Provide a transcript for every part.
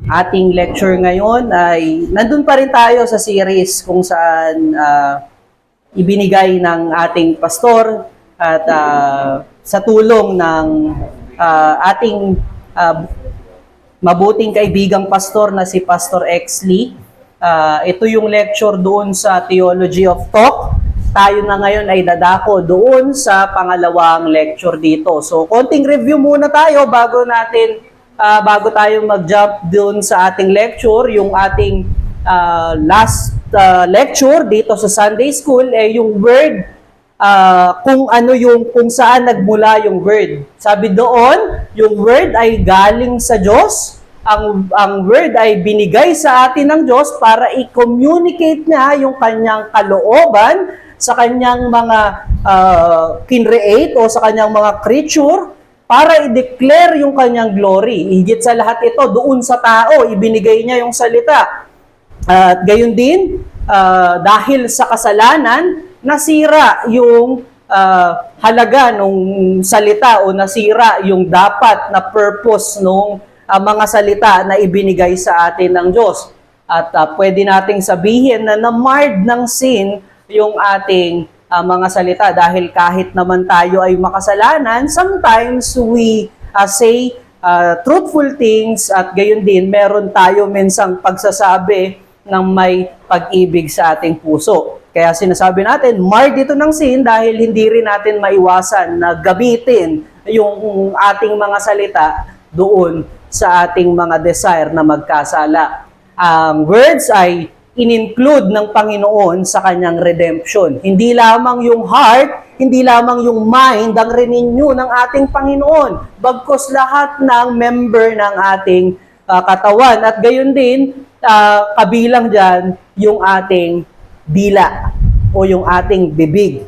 ating lecture ngayon ay nandun pa rin tayo sa series kung saan ibinigay ng ating pastor at sa tulong ng ating mabuting kaibigang pastor na si Pastor Exley. Ito yung lecture doon sa Theology of Talk. Tayo na ngayon ay dadako doon sa pangalawang lecture dito. So, konting review muna tayo bago tayo mag-jump doon sa ating lecture. Yung ating last lecture dito sa Sunday School ay yung word, kung saan nagmula yung word. Sabi doon, yung word ay galing sa Diyos. Ang word ay binigay sa atin ng Diyos para i-communicate niya yung kanyang kalooban sa kanyang mga kinreate o sa kanyang mga creature para i-declare yung kanyang glory. Higit sa lahat ito, doon sa tao, ibinigay niya yung salita. At gayon din, dahil sa kasalanan, nasira yung halaga ng salita o nasira yung dapat na purpose ng mga salita na ibinigay sa atin ng Diyos. At pwede nating sabihin na na-marred ng sin yung ating mga salita dahil kahit naman tayo ay makasalanan, sometimes we say truthful things at gayon din meron tayo minsang pagsasabi ng may pag-ibig sa ating puso. Kaya sinasabi natin, marred dito ng sin dahil hindi rin natin maiwasan na gamitin yung ating mga salita doon sa ating mga desire na magkasala. Ang words ay in-include ng Panginoon sa kanyang redemption. Hindi lamang yung heart, hindi lamang yung mind ang renew ng ating Panginoon, bagkus lahat ng member ng ating katawan. At gayon din, kabilang dyan yung ating dila o yung ating bibig.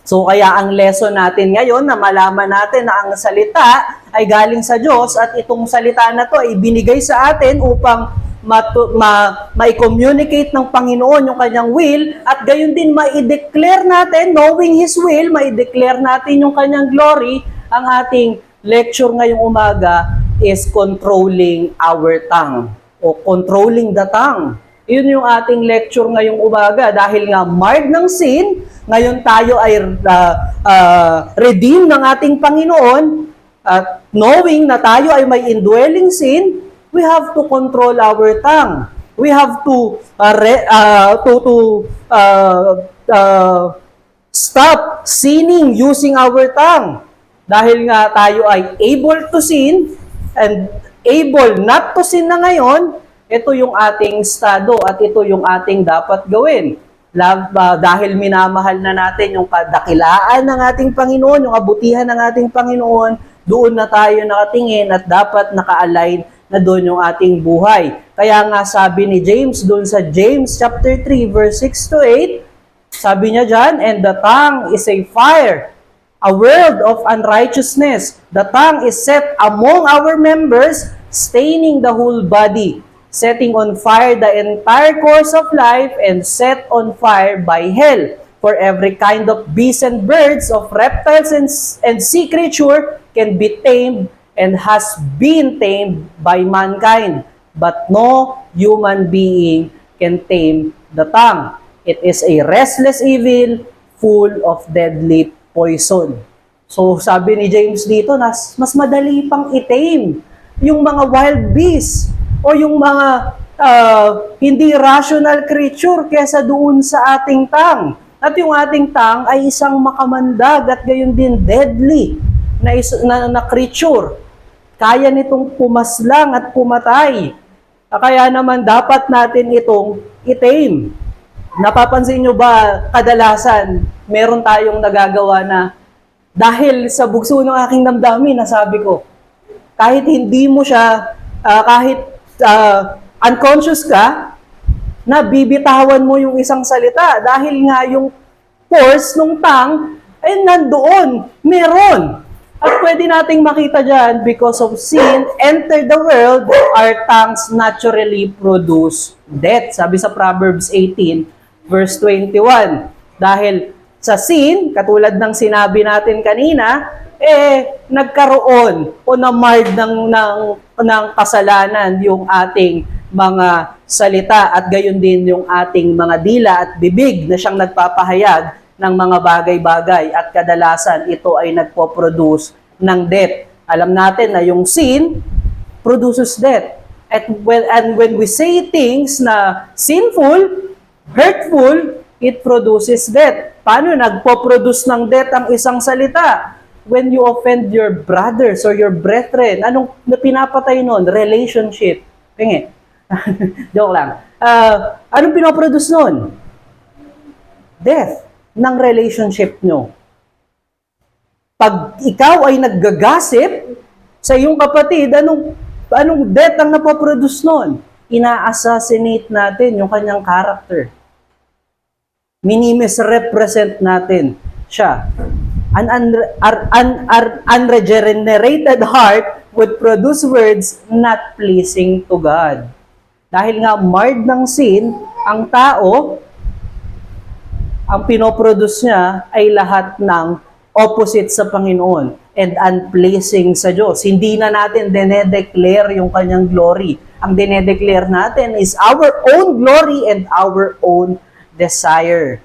So kaya ang lesson natin ngayon na malaman natin na ang salita ay galing sa Diyos at itong salita na to ay binigay sa atin upang ma-communicate ng Panginoon yung kanyang will at gayon din ma-declare natin, knowing His will, ma-declare natin yung kanyang glory. Ang ating lecture ngayong umaga is controlling our tongue o controlling the tongue. Yun yung ating lecture ngayong umaga dahil nga marred ng sin, ngayon tayo ay redeemed ng ating Panginoon at knowing na tayo ay may indwelling sin, we have to control our tongue. We have to stop sinning using our tongue. Dahil nga tayo ay able to sin and able not to sin na ngayon, ito yung ating estado at ito yung ating dapat gawin. Dahil minamahal na natin yung kadakilaan ng ating Panginoon, yung kabutihan ng ating Panginoon, doon na tayo nakatingin at dapat naka-align na doon yung ating buhay. Kaya nga sabi ni James doon sa James chapter 3 verse 6 to 8, sabi niya dyan, and the tongue is a fire, a world of unrighteousness. The tongue is set among our members, staining the whole body, setting on fire the entire course of life, and set on fire by hell. For every kind of beasts and birds, of reptiles and sea creature can be tamed and has been tamed by mankind. But no human being can tame the tongue. It is a restless evil, full of deadly poison. So sabi ni James dito, mas madali pang i-tame yung mga wild beasts o yung mga hindi rational creature kesa doon sa ating tongue. At yung ating tongue ay isang makamandag at gayon din deadly na creature. Kaya nitong pumaslang at pumatay. Kaya naman dapat natin itong i-tame. Napapansin nyo ba kadalasan meron tayong nagagawa na dahil sa bugso ng aking damdamin, nasabi ko, kahit hindi mo siya, kahit unconscious ka, na bibitawan mo yung isang salita dahil nga yung force ng tongue ay nandoon, meron. At pwede nating makita dyan, because of sin entered the world, our tongues naturally produce death. Sabi sa Proverbs 18, verse 21. Dahil sa sin, katulad ng sinabi natin kanina, nagkaroon o na-marred ng kasalanan yung ating mga salita at gayon din yung ating mga dila at bibig na siyang nagpapahayag ng mga bagay-bagay at kadalasan ito ay nagpo-produce ng death. Alam natin na yung sin produces death. And when we say things na sinful, hurtful, it produces death. Paano nagpo-produce ng death ang isang salita? When you offend your brothers or your brethren, anong pinapatay nun? Relationship. Pingi. Joke lang. Anong pinoproduce nun? Death ng relationship nyo. Pag ikaw ay naggagasip sa iyong kapatid, anong death ang napoproduce nun? Ina-assassinate natin yung kanyang character. Minimisrepresent natin siya. An unregenerated heart would produce words not pleasing to God. Dahil nga marred ng sin, ang tao, ang pinoproduce niya ay lahat ng opposite sa Panginoon and unpleasing sa Diyos. Hindi na natin dinedeclare yung kanyang glory. Ang dinedeclare natin is our own glory and our own desire.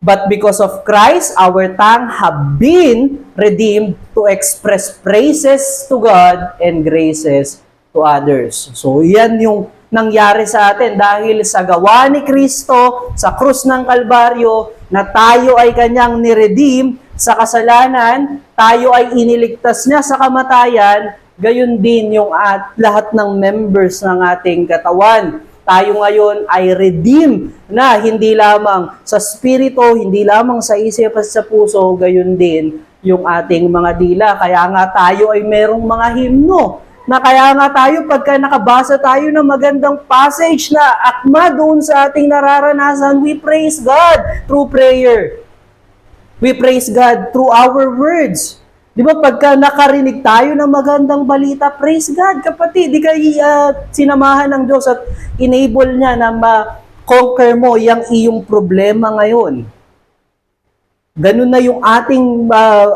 But because of Christ, our tongue have been redeemed to express praises to God and graces to others. So, yan yung nangyari sa atin dahil sa gawa ni Kristo sa krus ng Kalbaryo na tayo ay kanyang niredeem sa kasalanan, tayo ay iniligtas niya sa kamatayan, gayon din yung lahat ng members ng ating katawan. Tayo ngayon ay redeem na hindi lamang sa spirito, hindi lamang sa isip at sa puso, gayon din yung ating mga dila. Kaya nga tayo ay merong mga himno na kaya nga tayo pagka nakabasa tayo ng magandang passage na akma doon sa ating nararanasan, we praise God through prayer. We praise God through our words. Di ba pagka nakarinig tayo ng magandang balita, praise God, kapatid. Di kayo sinamahan ng Diyos at enable niya na ma-conquer mo yung iyong problema ngayon. Ganun na yung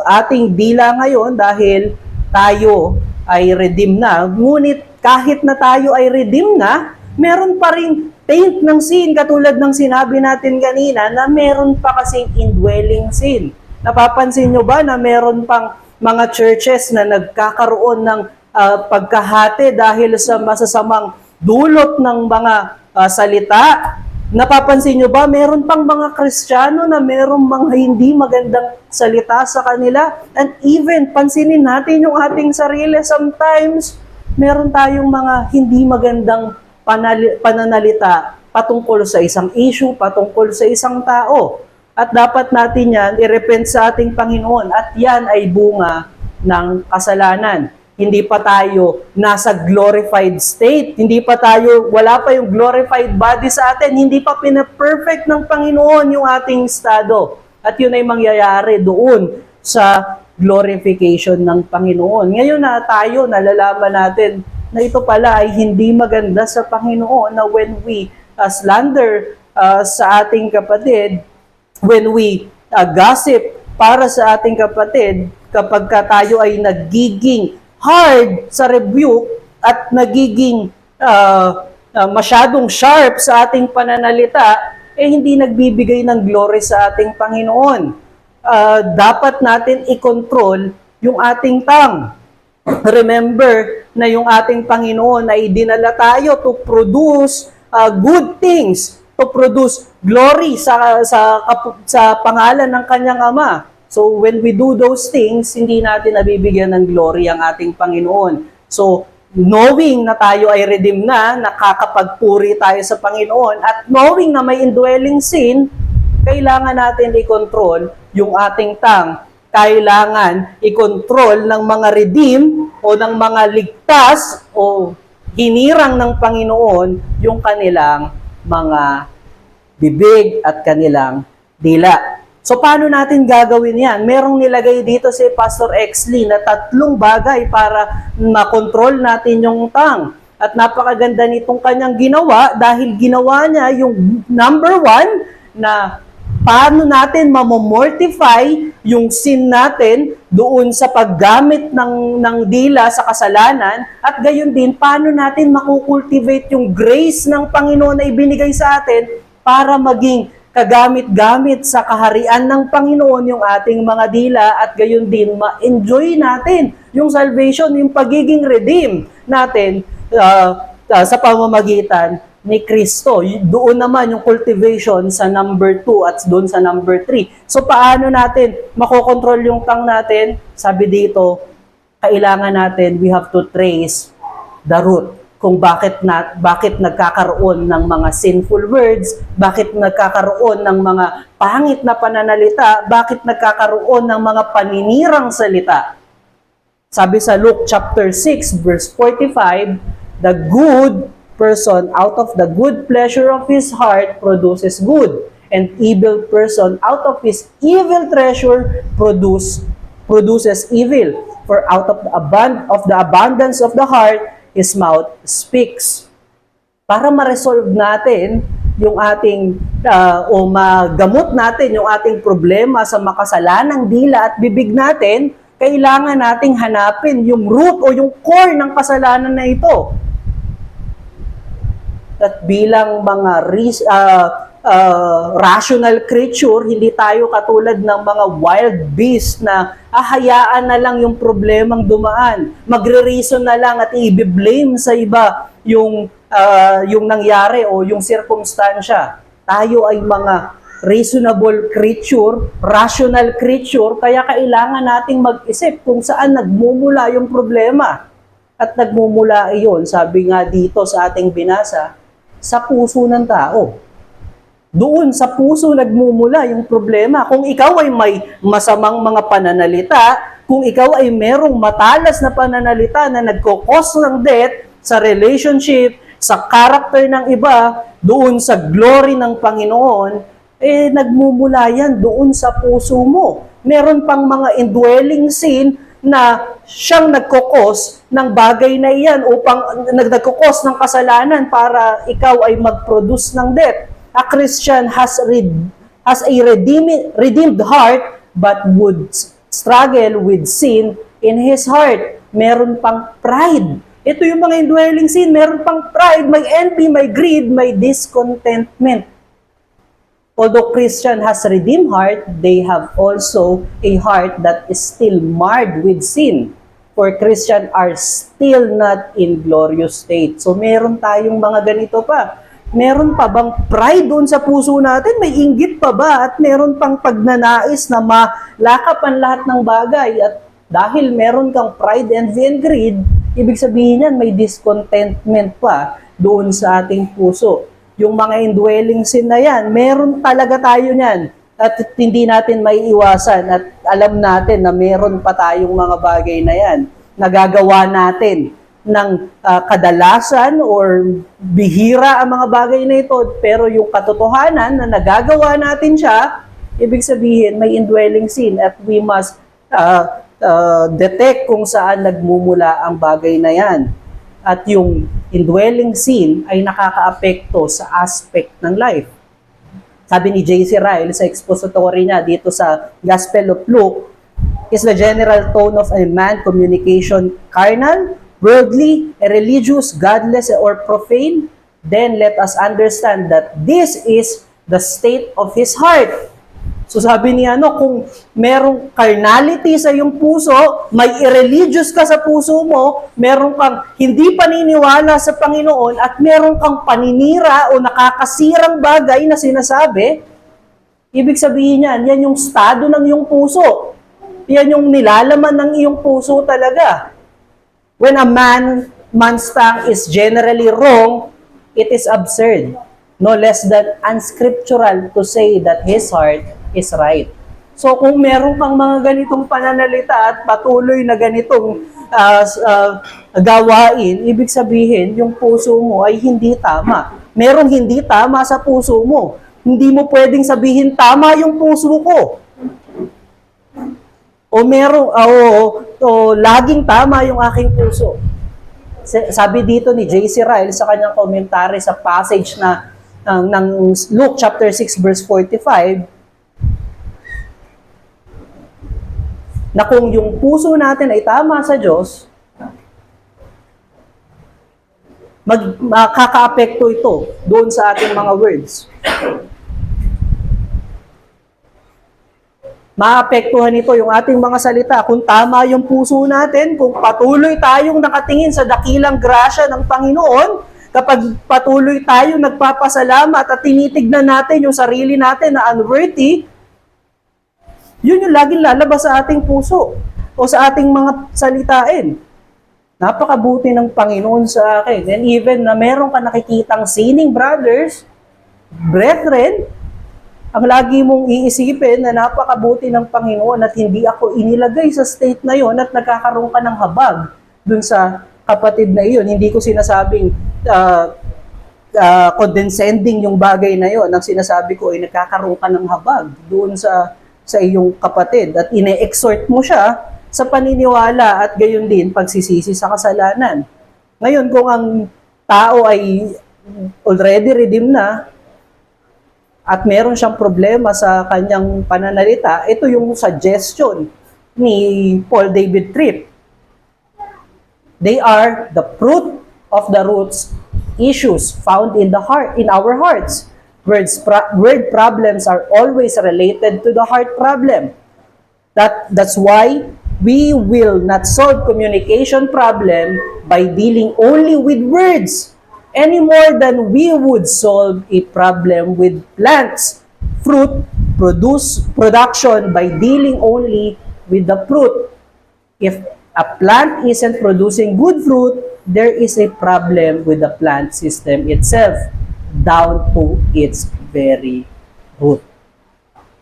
ating dila ngayon dahil tayo ay redeem na. Ngunit kahit na tayo ay redeem na, meron pa rin taint ng sin, katulad ng sinabi natin kanina, na meron pa kasing indwelling sin. Napapansin nyo ba na meron pang mga churches na nagkakaroon ng pagkahati dahil sa masasamang dulot ng mga salita? Napapansin nyo ba, meron pang mga Kristiyano na meron mga hindi magandang salita sa kanila? And even, pansinin natin yung ating sarili, sometimes, meron tayong mga hindi magandang pananalita patungkol sa isang issue, patungkol sa isang tao. At dapat natin yan i-repent sa ating Panginoon. At yan ay bunga ng kasalanan. Hindi pa tayo nasa glorified state. Hindi pa tayo, wala pa yung glorified body sa atin. Hindi pa pina-perfect ng Panginoon yung ating estado. At yun ay mangyayari doon sa glorification ng Panginoon. Ngayon na tayo, nalalaman natin na ito pala ay hindi maganda sa Panginoon na when we slander sa ating kapatid, when we gossip para sa ating kapatid, kapag tayo ay nagiging hard sa rebuke at nagiging masyadong sharp sa ating pananalita, hindi nagbibigay ng glory sa ating Panginoon. Dapat natin i-control yung ating tongue. Remember na yung ating Panginoon ay dinala tayo to produce good things, to produce glory sa pangalan ng kanyang Ama. So when we do those things, hindi natin nabibigyan ng glory ang ating Panginoon. So knowing na tayo ay redeemed na, nakakapagpuri tayo sa Panginoon, at knowing na may indwelling sin, kailangan natin i-control yung ating tongue. Kailangan i-control ng mga redeem o ng mga ligtas o hinirang ng Panginoon yung kanilang mga bibig at kanilang dila. So, paano natin gagawin yan? Merong nilagay dito si Pastor Exley na 3 bagay para makontrol natin yung tongue. At napakaganda nitong kanyang ginawa dahil ginawa niya yung number 1 na paano natin mamomortify yung sin natin doon sa paggamit ng dila sa kasalanan, at gayon din, paano natin makukultivate yung grace ng Panginoon na ibinigay sa atin para maging kagamit-gamit sa kaharian ng Panginoon yung ating mga dila, at gayon din ma-enjoy natin yung salvation, yung pagiging redeem natin sa pamamagitan ni Kristo. Doon naman yung cultivation sa number 2 at doon sa number 3. So paano natin makokontrol yung tongue natin? Sabi dito, kailangan natin, we have to trace the root kung bakit nagkakaroon ng mga sinful words, bakit nagkakaroon ng mga pangit na pananalita, bakit nagkakaroon ng mga paninirang salita. Sabi sa Luke chapter 6 verse 45, the good person out of the good pleasure of his heart produces good, and evil person out of his evil treasure produces evil. For out of the abundance of the heart, his mouth speaks. Para ma-resolve natin yung ating, o magamot natin yung ating problema sa makasalanang dila at bibig natin, kailangan nating hanapin yung root o yung core ng kasalanan na ito. At bilang mga rational creature, hindi tayo katulad ng mga wild beast na hayaan na lang yung problemang dumaan. Magre-reason na lang at i-blame sa iba yung nangyari o yung circumstansya. Tayo ay mga reasonable creature, rational creature, kaya kailangan nating mag-isip kung saan nagmumula yung problema. At nagmumula iyon, sabi nga dito sa ating binasa, sa puso ng tao. Doon sa puso nagmumula yung problema. Kung ikaw ay may masamang mga pananalita, kung ikaw ay merong matalas na pananalita na nagkokos ng death sa relationship, sa character ng iba, doon sa glory ng Panginoon, nagmumula yan doon sa puso mo. Meron pang mga indwelling sin na siyang nagkokos ng bagay na iyan upang nagkokos ng kasalanan para ikaw ay mag-produce ng death. A Christian has a redeemed heart but would struggle with sin in his heart. Meron pang pride. Ito yung mga indwelling sin. Meron pang pride, may envy, may greed, may discontentment. Although Christian has a redeemed heart, they have also a heart that is still marred with sin. For Christians are still not in glorious state. So meron tayong mga ganito pa. Meron pa bang pride doon sa puso natin? May inggit pa ba? At meron pang pagnanais na malakap ang lahat ng bagay. At dahil meron kang pride, envy, and greed, ibig sabihin yan, may discontentment pa doon sa ating puso. Yung mga indwelling sin na yan, meron talaga tayo niyan. At hindi natin maiiwasan at alam natin na meron pa tayong mga bagay na yan. Nagagawa natin ng kadalasan or bihira ang mga bagay na ito. Pero yung katotohanan na nagagawa natin siya, ibig sabihin may indwelling sin at we must detect kung saan nagmumula ang bagay na yan. At yung indwelling sin ay nakakaapekto sa aspect ng life. Sabi ni J.C. Ryle sa expository niya dito sa Gospel of Luke, is the general tone of a man communication carnal, worldly, religious, godless, or profane? Then let us understand that this is the state of his heart. So sabi niya, kung merong carnality sa iyong puso, may irreligious ka sa puso mo, meron kang hindi paniniwala sa Panginoon, at meron kang paninira o nakakasirang bagay na sinasabi, ibig sabihin yan yung estado ng iyong puso. Yan yung nilalaman ng iyong puso talaga. When a man's tongue is generally wrong, it is absurd, no less than unscriptural to say that his heart is right. So kung meron kang mga ganitong pananalita at patuloy na ganitong gawain, ibig sabihin yung puso mo ay hindi tama. Merong hindi tama sa puso mo. Hindi mo pwedeng sabihin tama yung puso ko. O laging tama yung aking puso. Sabi dito ni J.C. Ryle sa kanyang komentary sa passage na ng Luke chapter 6 verse 45, na kung yung puso natin ay tama sa Diyos, makaka-apekto ito doon sa ating mga words. Maapektuhan ito yung ating mga salita. Kung tama yung puso natin, kung patuloy tayong nakatingin sa dakilang grasya ng Panginoon, kapag patuloy tayong nagpapasalamat at tinitignan natin yung sarili natin na unworthy, yun yung laging lalabas sa ating puso o sa ating mga salitain. Napakabuti ng Panginoon sa akin. And even na meron ka nakikitang sinning brothers, brethren, ang lagi mong iisipin na napakabuti ng Panginoon at hindi ako inilagay sa state na yon at nagkakaroon ka ng habag dun sa kapatid na iyon. Hindi ko sinasabing condescending yung bagay na yon. Ang sinasabi ko ay nagkakaroon ka ng habag doon sa iyong kapatid at ine-exhort mo siya sa paniniwala at gayon din pagsisisi sa kasalanan. Ngayon, kung ang tao ay already redeemed na, at meron siyang problema sa kanyang pananalita, ito yung suggestion ni Paul David Tripp. They are the fruit of the roots issues found in the heart, in our hearts. Word problems are always related to the heart problem. That's why we will not solve communication problem by dealing only with words, any more than we would solve a problem with plants, fruit, production by dealing only with the fruit. If a plant isn't producing good fruit, there is a problem with the plant system itself, down to its very root.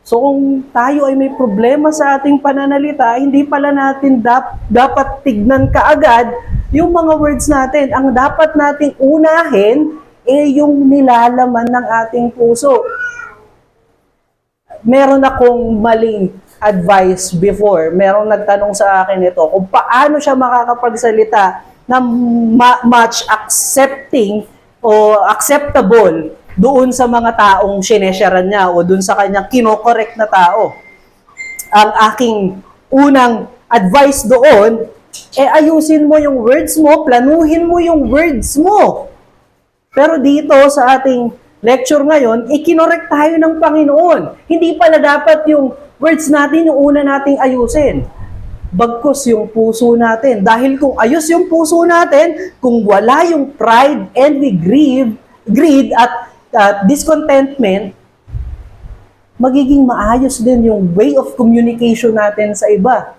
So kung tayo ay may problema sa ating pananalita, hindi pala natin dapat tignan kaagad yung mga words natin. Ang dapat nating unahin ay yung nilalaman ng ating puso. Meron akong maling advice before. Merong nagtanong sa akin ito kung paano siya makakapagsalita na much accepting o acceptable doon sa mga taong sinesharan niya o doon sa kanyang kinokorek na tao. Ang aking unang advice doon, ayusin mo yung words mo, planuhin mo yung words mo. Pero dito sa ating lecture ngayon, ikinorek tayo ng Panginoon. Hindi pala dapat yung words natin yung una nating ayusin. Bagkus yung puso natin. Dahil kung ayos yung puso natin, kung wala yung pride, envy, greed at discontentment, magiging maayos din yung way of communication natin sa iba.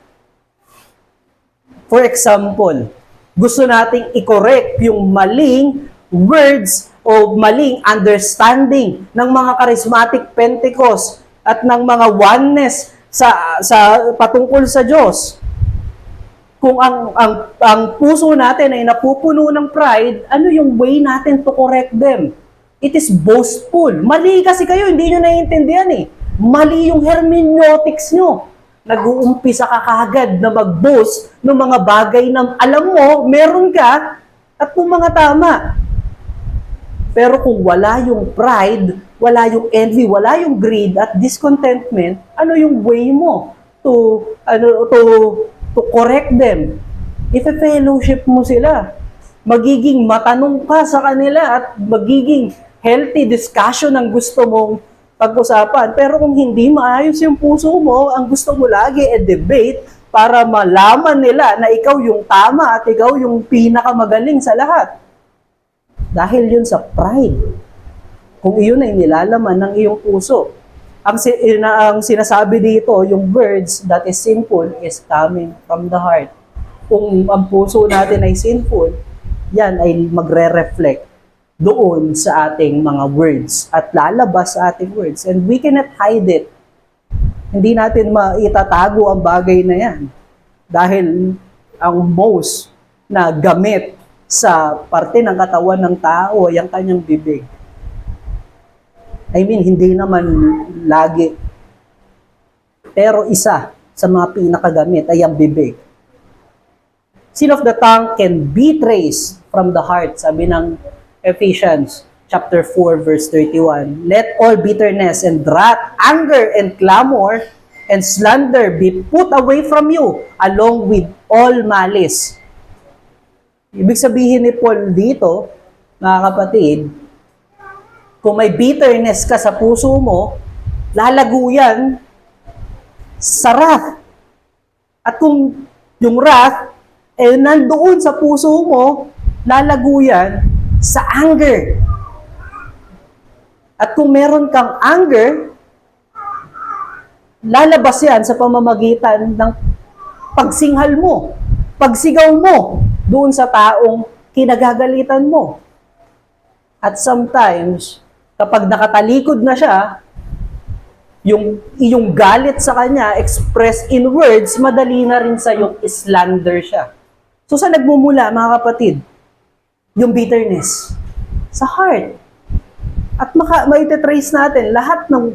For example, gusto nating i-correct yung maling words o maling understanding ng mga charismatic Pentecost at ng mga oneness sa patungkol sa Diyos. Kung ang puso natin ay napupuno ng pride, ano yung way natin to correct them? It is boastful. Mali kasi kayo, hindi nyo naiintindihan eh. Mali yung hermeneutics nyo. Nag-uumpisa ka kagad na mag-boast ng mga bagay na alam mo, meron ka, at ng mga tama. Pero kung wala yung pride, wala yung envy, wala yung greed at discontentment, ano yung way mo to correct them? Ife-fellowship mo sila. Magiging matanong ka sa kanila at magiging healthy discussion ang gusto mong pag-usapan. Pero kung hindi maayos yung puso mo, ang gusto mo lagi debate para malaman nila na ikaw yung tama at ikaw yung pinakamagaling sa lahat. Dahil yun sa pride. Kung iyon ay nilalaman ng iyong puso. Ang sinasabi dito, yung words that is sinful is coming from the heart. Kung ang puso natin ay sinful, yan ay magre-reflect doon sa ating mga words at lalabas sa ating words. And we cannot hide it. Hindi natin maitatago ang bagay na yan. Dahil ang most na gamit sa parte ng katawan ng tao ay ang kanyang bibig. I mean, hindi naman lagi. Pero isa sa mga pinakagamit ay ang bibig. Sin of the tongue can be traced from the heart, sabi ng Ephesians chapter 4 verse 31. Let all bitterness and wrath, anger and clamor and slander be put away from you, along with all malice. Ibig sabihin ni Paul dito, mga kapatid, kung may bitterness ka sa puso mo, lalago yan sa wrath. At kung yung wrath, nandoon sa puso mo, lalago yan sa anger. At kung meron kang anger, lalabas yan sa pamamagitan ng pagsinghal mo, pagsigaw mo doon sa taong kinagagalitan mo. At sometimes, kapag nakatalikod na siya, yung iyong galit sa kanya, expressed in words, madali na rin sa yung slander siya. So, saan nagmumula, mga kapatid? Yung bitterness. Sa heart. At maititrace natin lahat ng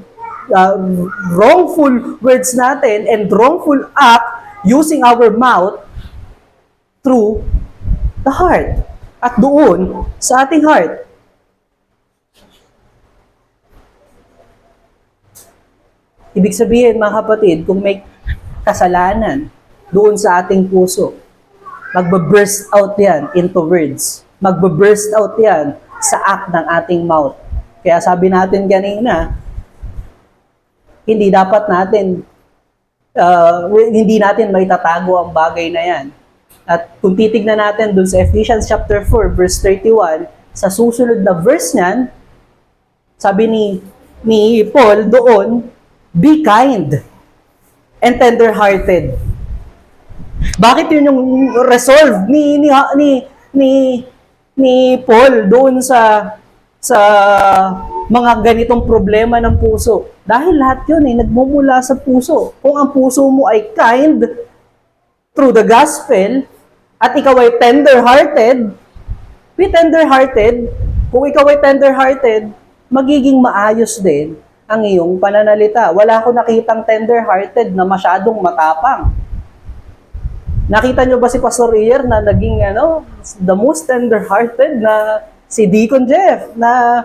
wrongful words natin and wrongful act using our mouth through the heart. At doon, sa ating heart. Ibig sabihin, mga kapatid, kung may kasalanan doon sa ating puso, magbe-burst out yan into words. Magbe-burst out yan sa act ng ating mouth. Kaya sabi natin kanina, hindi natin may tatago ang bagay na yan. At kung titignan natin doon sa Ephesians chapter 4, verse 31, sa susunod na verse niyan, sabi ni Paul doon, be kind and tender-hearted. Bakit yun yung resolve ni Paul doon sa mga ganitong problema ng puso? Dahil lahat yun nagmumula sa puso. Kung ang puso mo ay kind through the gospel at ikaw ay tender-hearted, be tender-hearted. Kung ikaw ay tender-hearted, magiging maayos din ang iyong pananalita. Wala akong nakitang tender-hearted na masyadong matapang. Nakita nyo ba si Pastor Iyer na naging the most tender-hearted na si Deacon Jeff na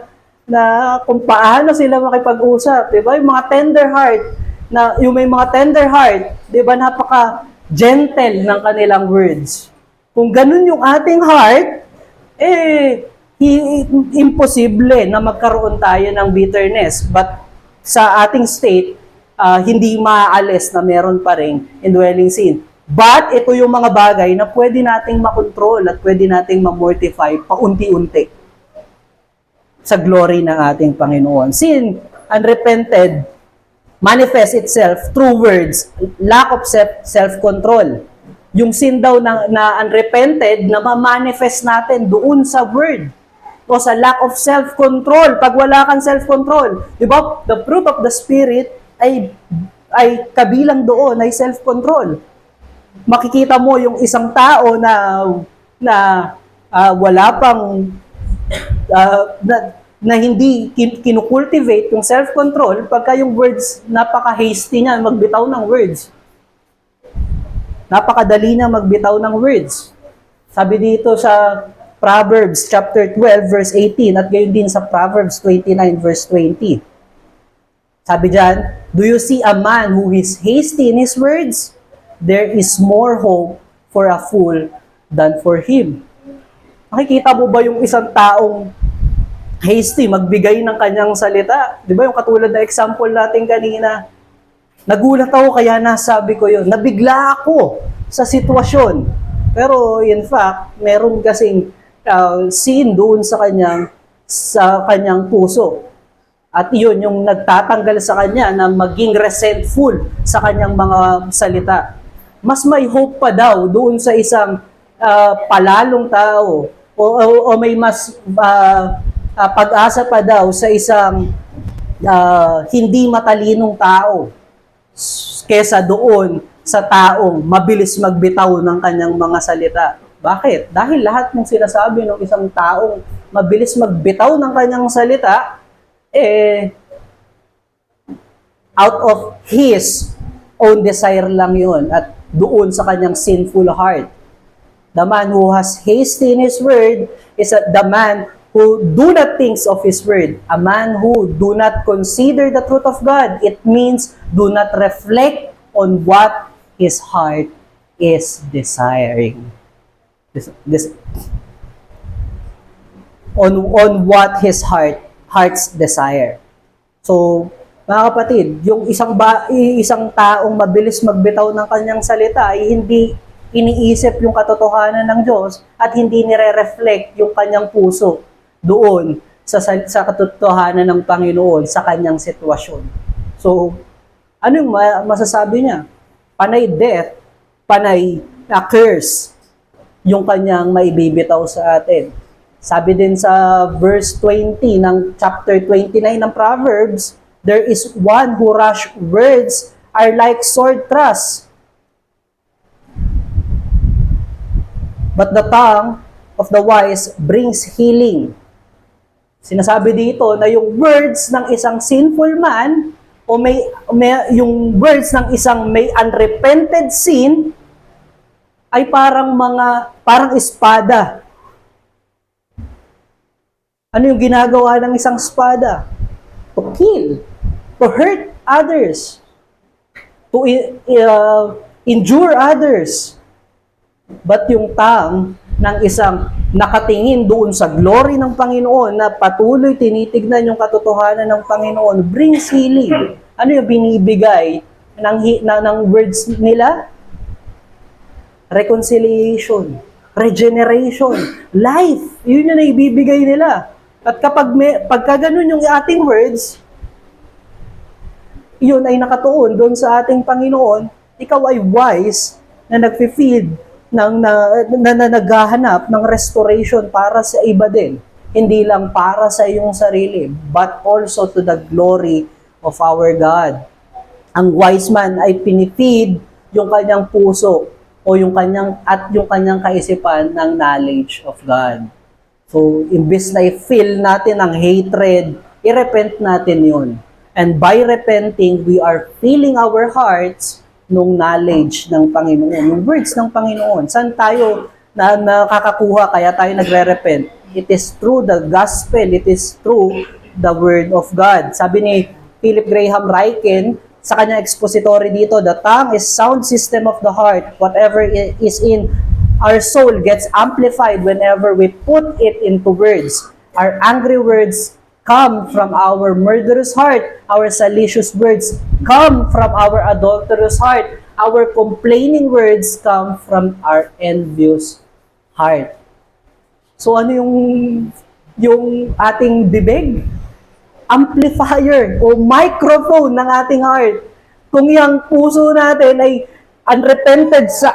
kung paano sila makipag-usap, 'di ba? Yung mga tender heart yung may mga tender heart, 'di ba, napaka gentle ng kanilang words. Kung ganun yung ating heart, imposible na magkaroon tayo ng bitterness. But sa ating state, hindi maaalis na meron pa ring indwelling sin. But ito yung mga bagay na pwede nating makontrol at pwede nating ma-mortify paunti-unti sa glory ng ating Panginoon. Sin, unrepented, manifests itself through words, lack of self-control. Yung sin daw na unrepented, na ma-manifest natin doon sa word o sa lack of self-control. Pag wala kang self-control, di ba? The fruit of the Spirit ay kabilang doon, ay self-control. Makikita mo yung isang tao na wala pang na hindi kinukultivate yung self-control, pagka yung words, napaka-hasty niya magbitaw ng words. Napakadali na magbitaw ng words. Sabi dito sa Proverbs chapter 12 verse 18 at gayon din sa Proverbs 29 verse 20. Sabi diyan, do you see a man who is hasty in his words? There is more hope for a fool than for him. Nakikita mo ba yung isang taong hasty, magbigay ng kanyang salita? Di ba yung katulad na example natin kanina? Nagulat ako kaya nasabi ko yun. Nabigla ako sa sitwasyon. Pero in fact, meron kasing sin doon sa kanyang puso. At iyon yung nagtatanggal sa kanya na maging resentful sa kanyang mga salita. Mas may hope pa daw doon sa isang palalong tao o may mas pag-asa pa daw sa isang hindi matalinong tao kesa doon sa taong mabilis magbitaw ng kanyang mga salita. Bakit? Dahil lahat ng sinasabi ng isang taong mabilis magbitaw ng kanyang salita, out of his own desire lang yun at doon sa kanyang sinful heart. The man who has haste in his word is the man who do not think of His word, a man who do not consider the truth of God. It means do not reflect on what his heart is desiring. On what his heart's desire. So, mga kapatid, yung isang taong mabilis magbitaw ng kanyang salita ay hindi iniisip yung katotohanan ng Diyos at hindi nire-reflect yung kanyang puso doon sa katotohanan ng Panginoon sa kanyang sitwasyon. So, ano yung masasabi niya? Panay death, panay na curse yung kanyang maibibitaw sa atin. Sabi din sa verse 20 ng chapter 29 ng Proverbs, there is one who rash words are like sword thrust, but the tongue of the wise brings healing. Sinasabi dito na yung words ng isang sinful man o yung words ng isang may unrepented sin ay parang espada. Ano yung ginagawa ng isang espada? To kill, to hurt others, to injure others. But yung tongue ng isang nakatingin doon sa glory ng Panginoon na patuloy tinitignan yung katotohanan ng Panginoon brings healing. Ano yung binibigay ng words nila? Reconciliation, regeneration, life. Yun yung naibibigay nila. At pagka ganun yung ating words, yun ay nakatuon doon sa ating Panginoon, ikaw ay wise na nagfi-feed na naghahanap ng restoration para sa iba din. Hindi lang para sa iyong sarili, but also to the glory of our God. Ang wise man ay pinifeed yung kanyang puso o yung kanyang kaisipan ng knowledge of God. So, imbes na i-fill natin ang hatred, i-repent natin yun. And by repenting, we are filling our hearts nung knowledge ng Panginoon, yung words ng Panginoon. Saan tayo nakakakuha kaya tayo nagre-repent? It is through the gospel, it is through the word of God. Sabi ni Philip Graham Ryken, sa kanyang expository dito, the tongue is sound system of the heart. Whatever is in our soul gets amplified whenever we put it into words. Our angry words come from our murderous heart. Our salacious words come from our adulterous heart. Our complaining words come from our envious heart. So ano yung ating bibig? Amplifier o microphone ng ating heart. Kung yung puso natin ay unrepented sa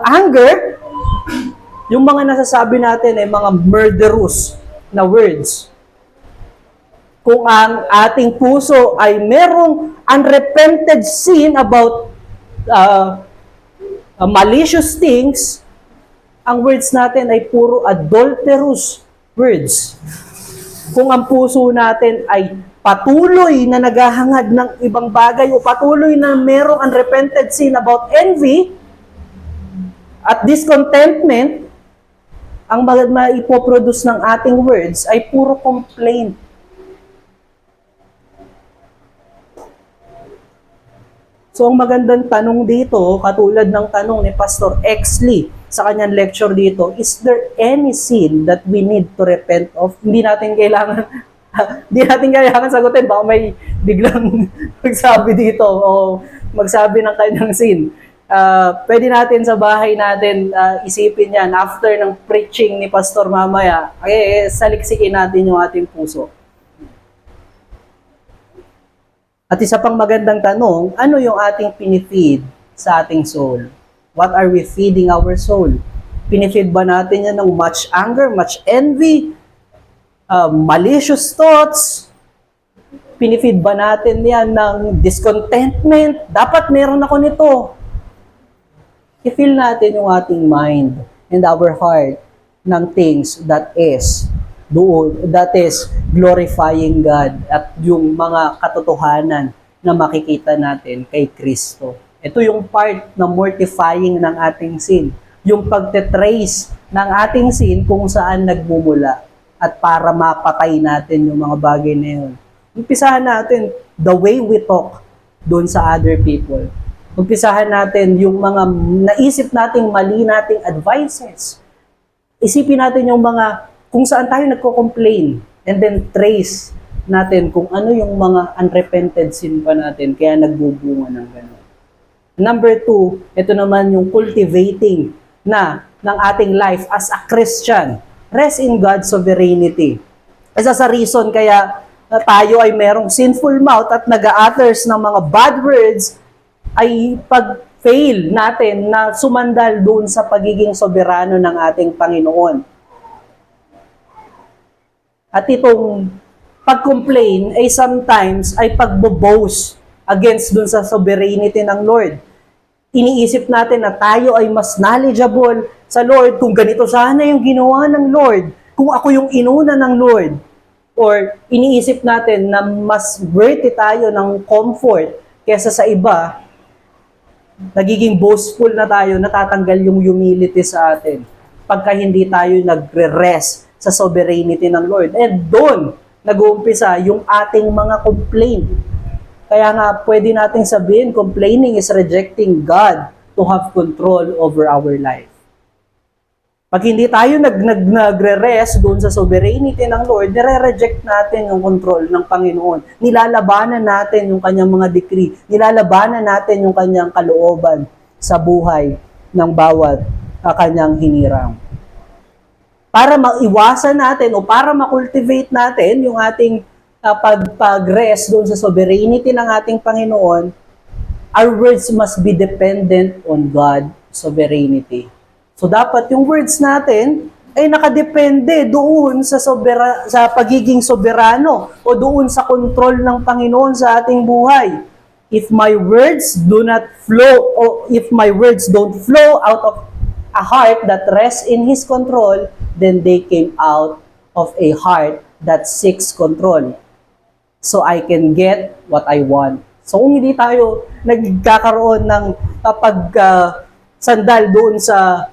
anger, yung mga nasasabi natin ay mga murderous na words. Kung ang ating puso ay merong unrepented sin about malicious things, ang words natin ay puro adulterous words. Kung ang puso natin ay patuloy na naghahangad ng ibang bagay o patuloy na merong unrepented sin about envy at discontentment, ang maipoproduce ng ating words ay puro complaint. So, ang magandang tanong dito, katulad ng tanong ni Pastor Exley sa kanyang lecture dito, is there any sin that we need to repent of? Hindi natin kailangan sagutin. Baka may biglang magsabi dito o magsabi ng kanyang sin. Pwede natin sa bahay natin isipin yan after ng preaching ni Pastor mamaya. Saliksikin natin yung ating puso. At isa pang magandang tanong, ano yung ating pinifeed sa ating soul? What are we feeding our soul? Pinifeed ba natin yan ng much anger, much envy, malicious thoughts? Pinifeed ba natin yan ng discontentment? Dapat meron ako nito. I-fill natin yung ating mind and our heart ng things that is glorifying God at yung mga katotohanan na makikita natin kay Kristo. Ito yung part na mortifying ng ating sin. Yung pagtetrace ng ating sin kung saan nagmumula. at para mapatay natin yung mga bagay na yun. Umpisahan natin the way we talk doon sa other people. Umpisahan natin yung mga naisip nating mali nating advices. Isipin natin yung mga kung saan tayo nagko-complain and then trace natin kung ano yung mga unrepented sin pa natin kaya nagbubunga ng gano'n. Number 2, ito naman yung cultivating ng ating life as a Christian. Rest in God's sovereignty. Isa sa reason kaya tayo ay merong sinful mouth at nag-utters ng mga bad words ay pag-fail natin na sumandal doon sa pagiging soberano ng ating Panginoon. At itong pag-complain ay sometimes ay pagbo-boast against doon sa sovereignty ng Lord. Iniisip natin na tayo ay mas knowledgeable sa Lord kung ganito sana yung ginawa ng Lord, kung ako yung inuna ng Lord. Or iniisip natin na mas worthy tayo ng comfort kesa sa iba, nagiging boastful na tayo, natatanggal yung humility sa atin pagka hindi tayo nagre-rest sa sovereignty ng Lord. And doon, nag-uumpisa yung ating mga complaint. Kaya nga, pwede nating sabihin, complaining is rejecting God to have control over our life. Pag hindi tayo nagre-rest doon sa sovereignty ng Lord, nire-reject natin yung control ng Panginoon. Nilalabanan natin yung kanyang mga decree. Nilalabanan natin yung kanyang kalooban sa buhay ng bawat kanyang hinirang. Para maiwasan natin o para makultivate natin yung ating pag-rest doon sa sovereignty ng ating Panginoon, our words must be dependent on God's sovereignty. So dapat yung words natin ay nakadepende doon sa pagiging soberano o doon sa control ng Panginoon sa ating buhay. If my words do not flow or if my words don't flow out of a heart that rests in His control, then they came out of a heart that seeks control. So I can get what I want. So kung hindi tayo nagkakaroon ng sandal doon sa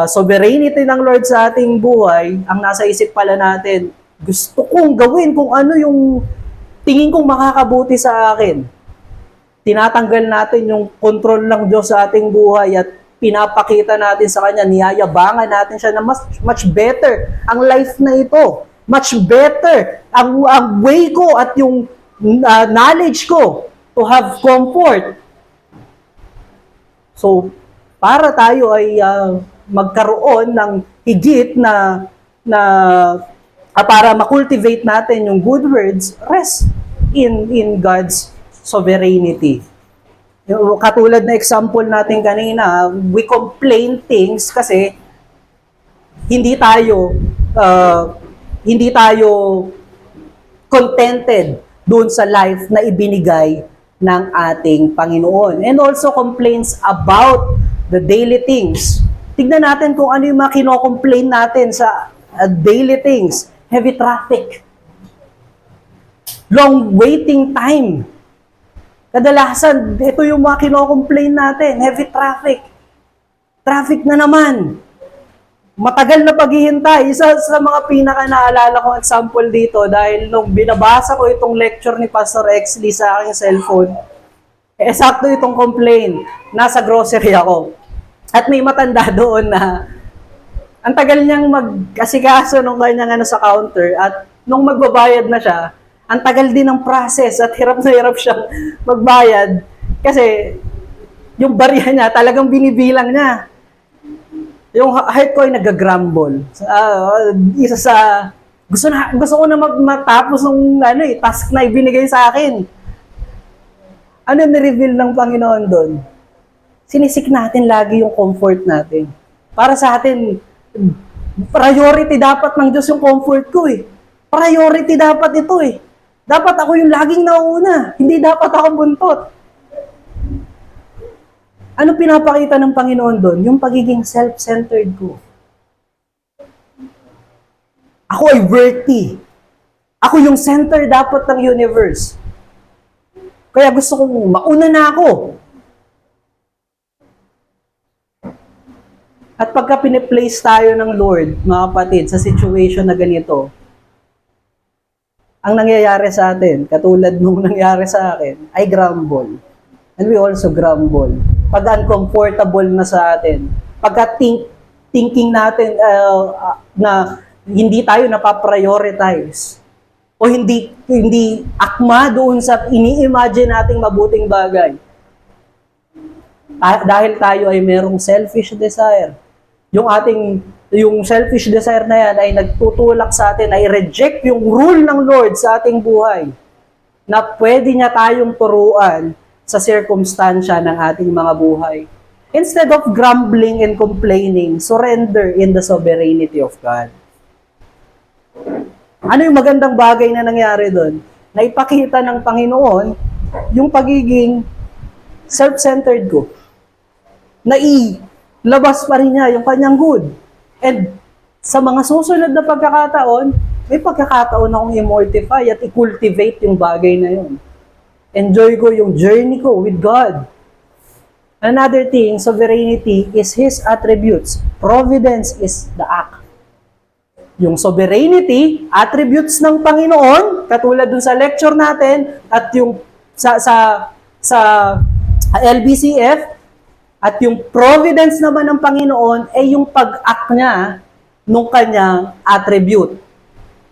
sovereignty ng Lord sa ating buhay, ang nasa isip pala natin, gusto kong gawin kung ano yung tingin kong makakabuti sa akin. Tinatanggal natin yung control ng Diyos sa ating buhay at pinapakita natin sa Kanya, niyayabangan natin siya na much better ang life na ito. Much better ang way ko at yung knowledge ko to have comfort. So, para tayo ay magkaroon ng higit na para makultivate natin yung good words, rest in God's sovereignty. Yung katulad na example natin kanina, we complain things kasi hindi tayo contented doon sa life na ibinigay ng ating Panginoon. And also complaints about the daily things. Tignan natin kung ano yung mga kino-complain natin sa daily things. Heavy traffic. Long waiting time. Kadalasan, ito yung mga kino-complain natin. Heavy traffic. Traffic na naman. Matagal na paghihintay. Isa sa mga pinaka-naalala kong example dito dahil nung binabasa ko itong lecture ni Pastor Exley sa aking cellphone, sakto itong complaint. Nasa grocery ako. At may matanda doon na ang tagal niyang mag-asikaso nung kanyang sa counter at nung magbabayad na siya, ang tagal din ng process at hirap na hirap siyang magbayad kasi yung barya niya talagang binibilang niya. Yung heart ko ay nag-grumble. Isa sa gusto ko na matapos ng task na ibinigay sa akin. Ano ni-reveal ng Panginoon doon? Sinisik natin lagi yung comfort natin. Para sa atin, priority dapat ng Diyos yung comfort ko eh. Priority dapat ito eh. Dapat ako yung laging nauna. Hindi dapat ako buntot. Ano pinapakita ng Panginoon doon? Yung pagiging self-centered ko. Ako ay worthy. Ako yung center dapat ng universe. Kaya gusto kong mauna na ako. At pagka piniplace tayo ng Lord, mga kapatid, sa situation na ganito, ang nangyayari sa atin, katulad nung nangyari sa akin, ay grumble. And we also grumble. Pag uncomfortable na sa atin, pagka thinking natin na hindi tayo napaprioritize, o hindi akma doon sa ini-imagine nating mabuting bagay. Dahil tayo ay merong selfish desire. Yung selfish desire na yan ay nagtutulak sa atin, ay reject yung rule ng Lord sa ating buhay, na pwede niya tayong turuan sa circumstansya ng ating mga buhay. Instead of grumbling and complaining, surrender in the sovereignty of God. Ano yung magandang bagay na nangyari doon? Naipakita ng Panginoon yung pagiging self-centered ko. Nailabas pa rin niya yung kanyang good. And sa mga susunod na pagkakataon, may pagkakataon akong i-mortify at i-cultivate yung bagay na yun. Enjoy ko yung journey ko with God. Another thing, sovereignty is His attributes. Providence is the act. Yung sovereignty, attributes ng Panginoon, katulad dun sa lecture natin, at yung sa LBCF, at yung providence naman ng Panginoon ay yung pag-act niya nung kanyang attribute.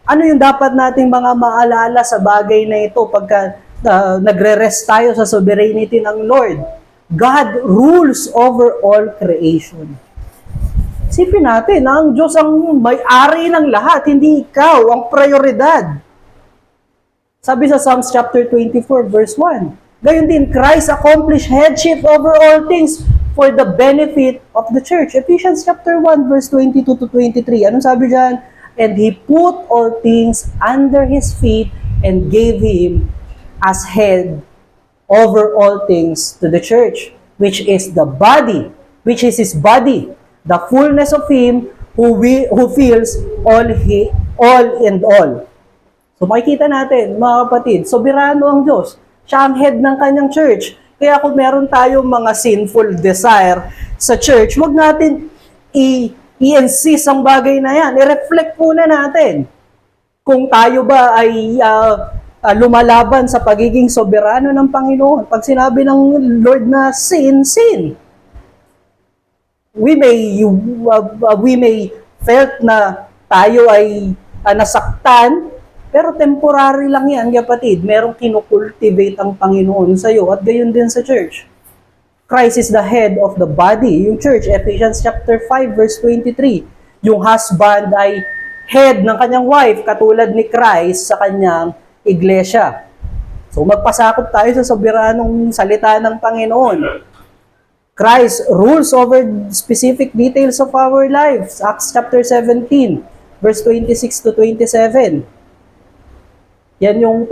Ano yung dapat nating mga maalala sa bagay na ito pagka nagre-rest tayo sa sovereignty ng Lord? God rules over all creation. Isipin natin, ang Diyos ang may-ari ng lahat, hindi ikaw ang prioridad. Sabi sa Psalms chapter 24, verse 1, gayon din, Christ accomplished headship over all things for the benefit of the church. Ephesians chapter 1, verse 22 to 23. Anong sabi dyan? And He put all things under His feet and gave Him as head over all things to the church, which is the body, which is His body, the fullness of Him who fills all in all. So makikita natin, mga kapatid, soberano ang Diyos. Siya ang head ng kanyang church. Kaya kung meron tayong mga sinful desire sa church, huwag natin i-insist ang bagay na yan. I-reflect muna natin kung tayo ba ay lumalaban sa pagiging soberano ng Panginoon. Pag sinabi ng Lord na sin, sin. We may felt na tayo ay nasaktan, pero temporary lang yan, kapatid. Merong kinukultivate ang Panginoon sa iyo at gayon din sa church. Christ is the head of the body. Yung church, Ephesians chapter 5, verse 23. Yung husband ay head ng kanyang wife, katulad ni Christ sa kanyang iglesia. So magpasakop tayo sa soberanong salita ng Panginoon. Christ rules over specific details of our lives. Acts chapter 17, verse 26 to 27. Yan yung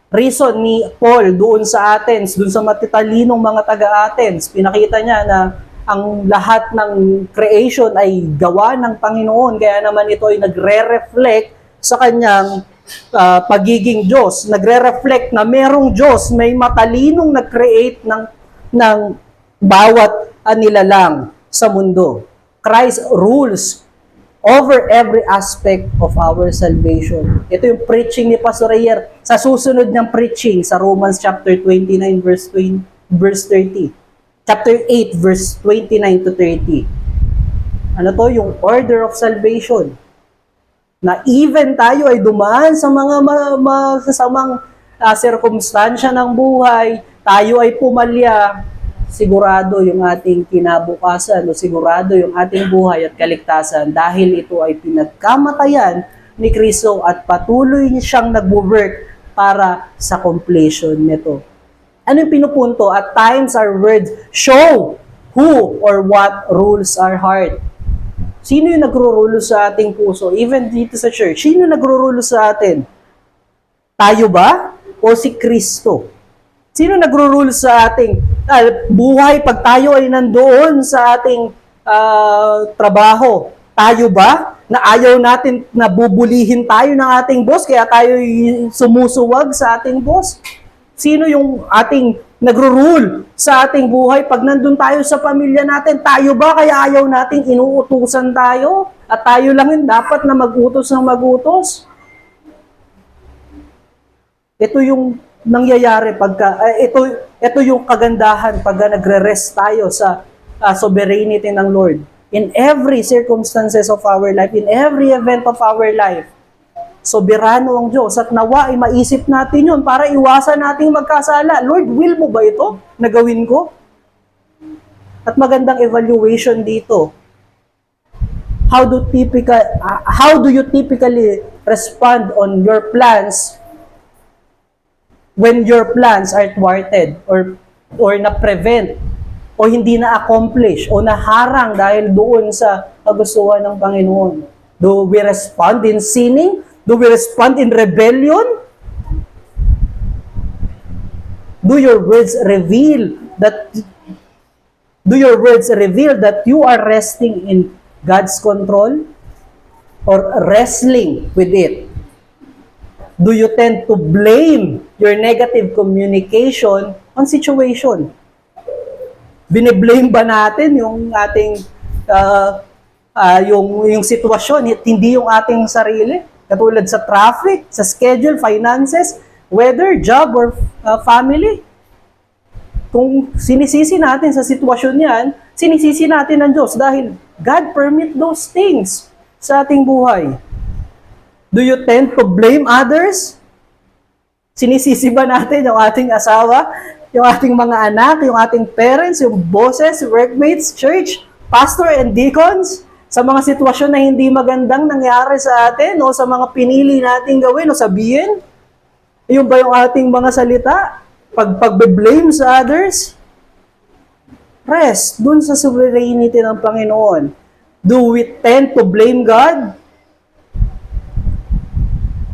reason ni Paul doon sa Athens, doon sa matitalinong mga taga-Athens. Pinakita niya na ang lahat ng creation ay gawa ng Panginoon. Kaya naman ito ay nagre-reflect sa kanyang pagiging Diyos. Nagre-reflect na merong Diyos, may matalinong nag-create ng bawat nilalang sa mundo. Christ rules over every aspect of our salvation. Ito yung preaching ni Pastor Ayer sa susunod niyang preaching sa Romans chapter 29 verse 30. Chapter 8 verse 29 to 30. Ano to? Yung order of salvation. Na even tayo ay dumaan sa mga masasamang sirkumstansya ng buhay, tayo ay pumalya, sigurado yung ating kinabukasan o sigurado yung ating buhay at kaligtasan dahil ito ay pinagkamatayan ni Kristo at patuloy siyang nag-work para sa completion nito. Ano yung pinupunto? At times our words show who or what rules our heart. Sino yung nagrurulo sa ating puso? Even dito sa church, sino yung nagrurulo sa atin? Tayo ba? O si Kristo? Sino nagro-rule sa ating buhay pag tayo ay nandoon sa ating trabaho? Tayo ba? Na ayaw natin na bubulihin tayo ng ating boss kaya tayo sumusuwag sa ating boss? Sino yung ating nagro-rule sa ating buhay. Pag nandun tayo sa pamilya natin, tayo ba kaya ayaw nating inuutusan tayo? At tayo lang yung dapat na mag-utos ng mag-utos? Ito yung nangyayari pagka, ito yung kagandahan pagka nagre-rest tayo sa sovereignty ng Lord. In every circumstances of our life, in every event of our life, soberano ang Diyos at nawa ay maisip natin yun para iwasan nating magkasala. Lord, will mo ba ito na gawin ko? At magandang evaluation dito. How do you typically respond on your plans when your plans are thwarted or na-prevent o hindi na-accomplish o naharang dahil doon sa kagustuhan ng Panginoon? Do we respond in sinning? Do we respond in rebellion? Do your words reveal that you are resting in God's control or wrestling with it? Do you tend to blame your negative communication on situation? Bine-blame ba natin yung ating yung sitwasyon, hindi yung ating sarili? Katulad sa traffic, sa schedule, finances, weather, job, or family. Kung sinisisi natin sa sitwasyon yan, sinisisi natin ang Diyos dahil God permit those things sa ating buhay. Do you tend to blame others? Sinisisi ba natin yung ating asawa, yung ating mga anak, yung ating parents, yung bosses, workmates, church, pastor, and deacons? Sa mga sitwasyon na hindi magandang nangyari sa atin o sa mga pinili nating gawin o sabihin? Yung ba yung ating mga salita? Pagbe-blame sa others? Rest dun sa sovereignty ng Panginoon. Do we tend to blame God?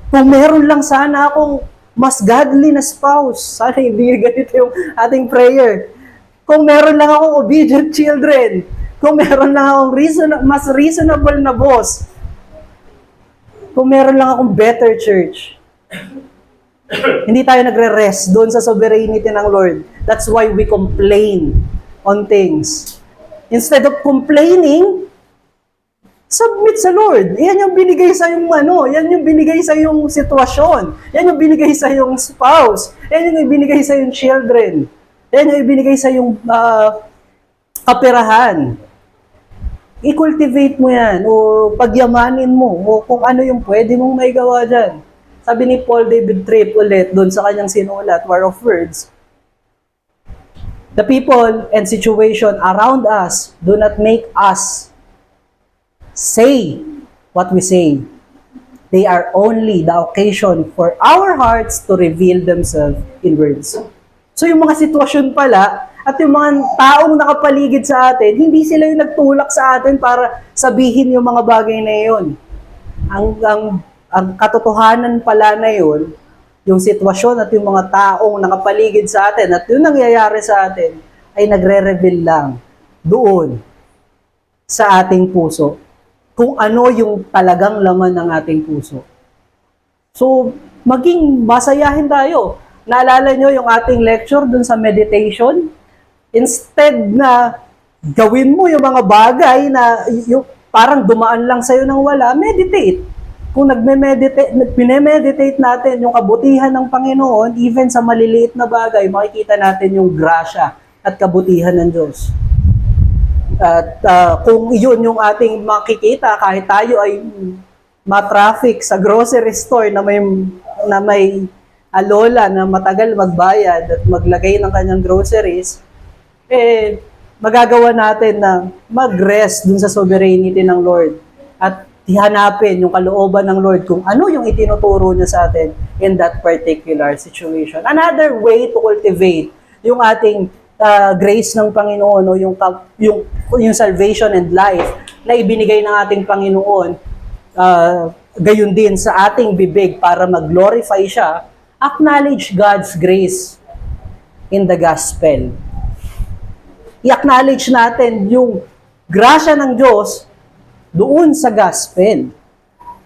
Kung meron lang sana akong mas godly na spouse, sana hindi ganito yung ating prayer. Kung meron lang akong obedient children, kung meron lang akong mas reasonable na boss, kung meron lang akong better church, hindi tayo nagre-rest doon sa sovereignty ng Lord. That's why we complain on things. Instead of complaining, submit sa Lord. Yan yung binigay sa yung yan yung binigay sa yung sitwasyon. Yan yung binigay sa yung spouse. Yan yung binigay sa yung children. Yan yung binigay sa yung kaperahan. I-cultivate mo yan o pagyamanin mo o kung ano yung pwede mong maigawa dyan. Sabi ni Paul David Tripp ulit doon sa kanyang sinulat, War of Words, the people and situation around us do not make us say what we say. They are only the occasion for our hearts to reveal themselves in words. So yung mga sitwasyon pala, at yung mga taong nakapaligid sa atin, hindi sila yung nagtulak sa atin para sabihin yung mga bagay na yun. Ang katotohanan pala na yun, yung sitwasyon at yung mga taong nakapaligid sa atin at yung nangyayari sa atin, ay nagre-reveal lang doon sa ating puso kung ano yung talagang laman ng ating puso. So, maging masayahin tayo. Naalala nyo yung ating lecture dun sa meditation? Instead na gawin mo yung mga bagay na yung parang dumaan lang sa'yo ng wala, meditate. Kung pinemeditate natin yung kabutihan ng Panginoon, even sa maliliit na bagay, makikita natin yung grasya at kabutihan ng Diyos. At kung yun yung ating makikita, kahit tayo ay ma-traffic sa grocery store na may lola na matagal magbayad at maglagay ng kanyang groceries, magagawa natin na mag-rest dun sa sovereignty ng Lord at hanapin yung kalooban ng Lord kung ano yung itinuturo niya sa atin in that particular situation. Another way to cultivate yung ating grace ng Panginoon o yung salvation and life na ibinigay ng ating Panginoon, gayon din sa ating bibig para mag-glorify siya, acknowledge God's grace in the gospel. I-acknowledge natin yung grasya ng Diyos doon sa gospel.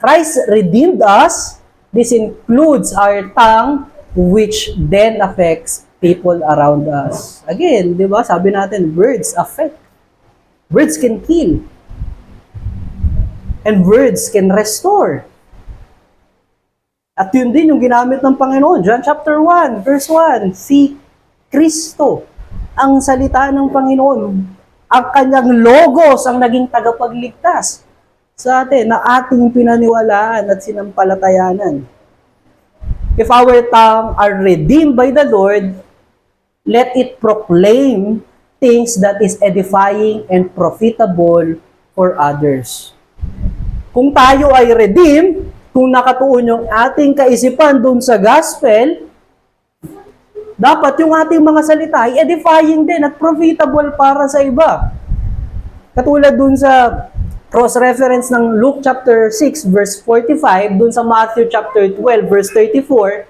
Christ redeemed us. This includes our tongue, which then affects people around us. Again, di ba? Sabi natin, words affect. Words can kill. And words can restore. At yun din yung ginamit ng Panginoon. John chapter 1, verse 1. Si Kristo, ang salita ng Panginoon, ang kanyang logos ang naging tagapagligtas sa atin na ating pinaniwalaan at sinampalatayanan. If our tongue are redeemed by the Lord, let it proclaim things that is edifying and profitable for others. Kung tayo ay redeem, kung nakatuon yung ating kaisipan dun sa gospel, dapat yung ating mga salita ay edifying din at profitable para sa iba. Katulad dun sa cross-reference ng Luke chapter 6 verse 45, dun sa Matthew chapter 12 verse 34,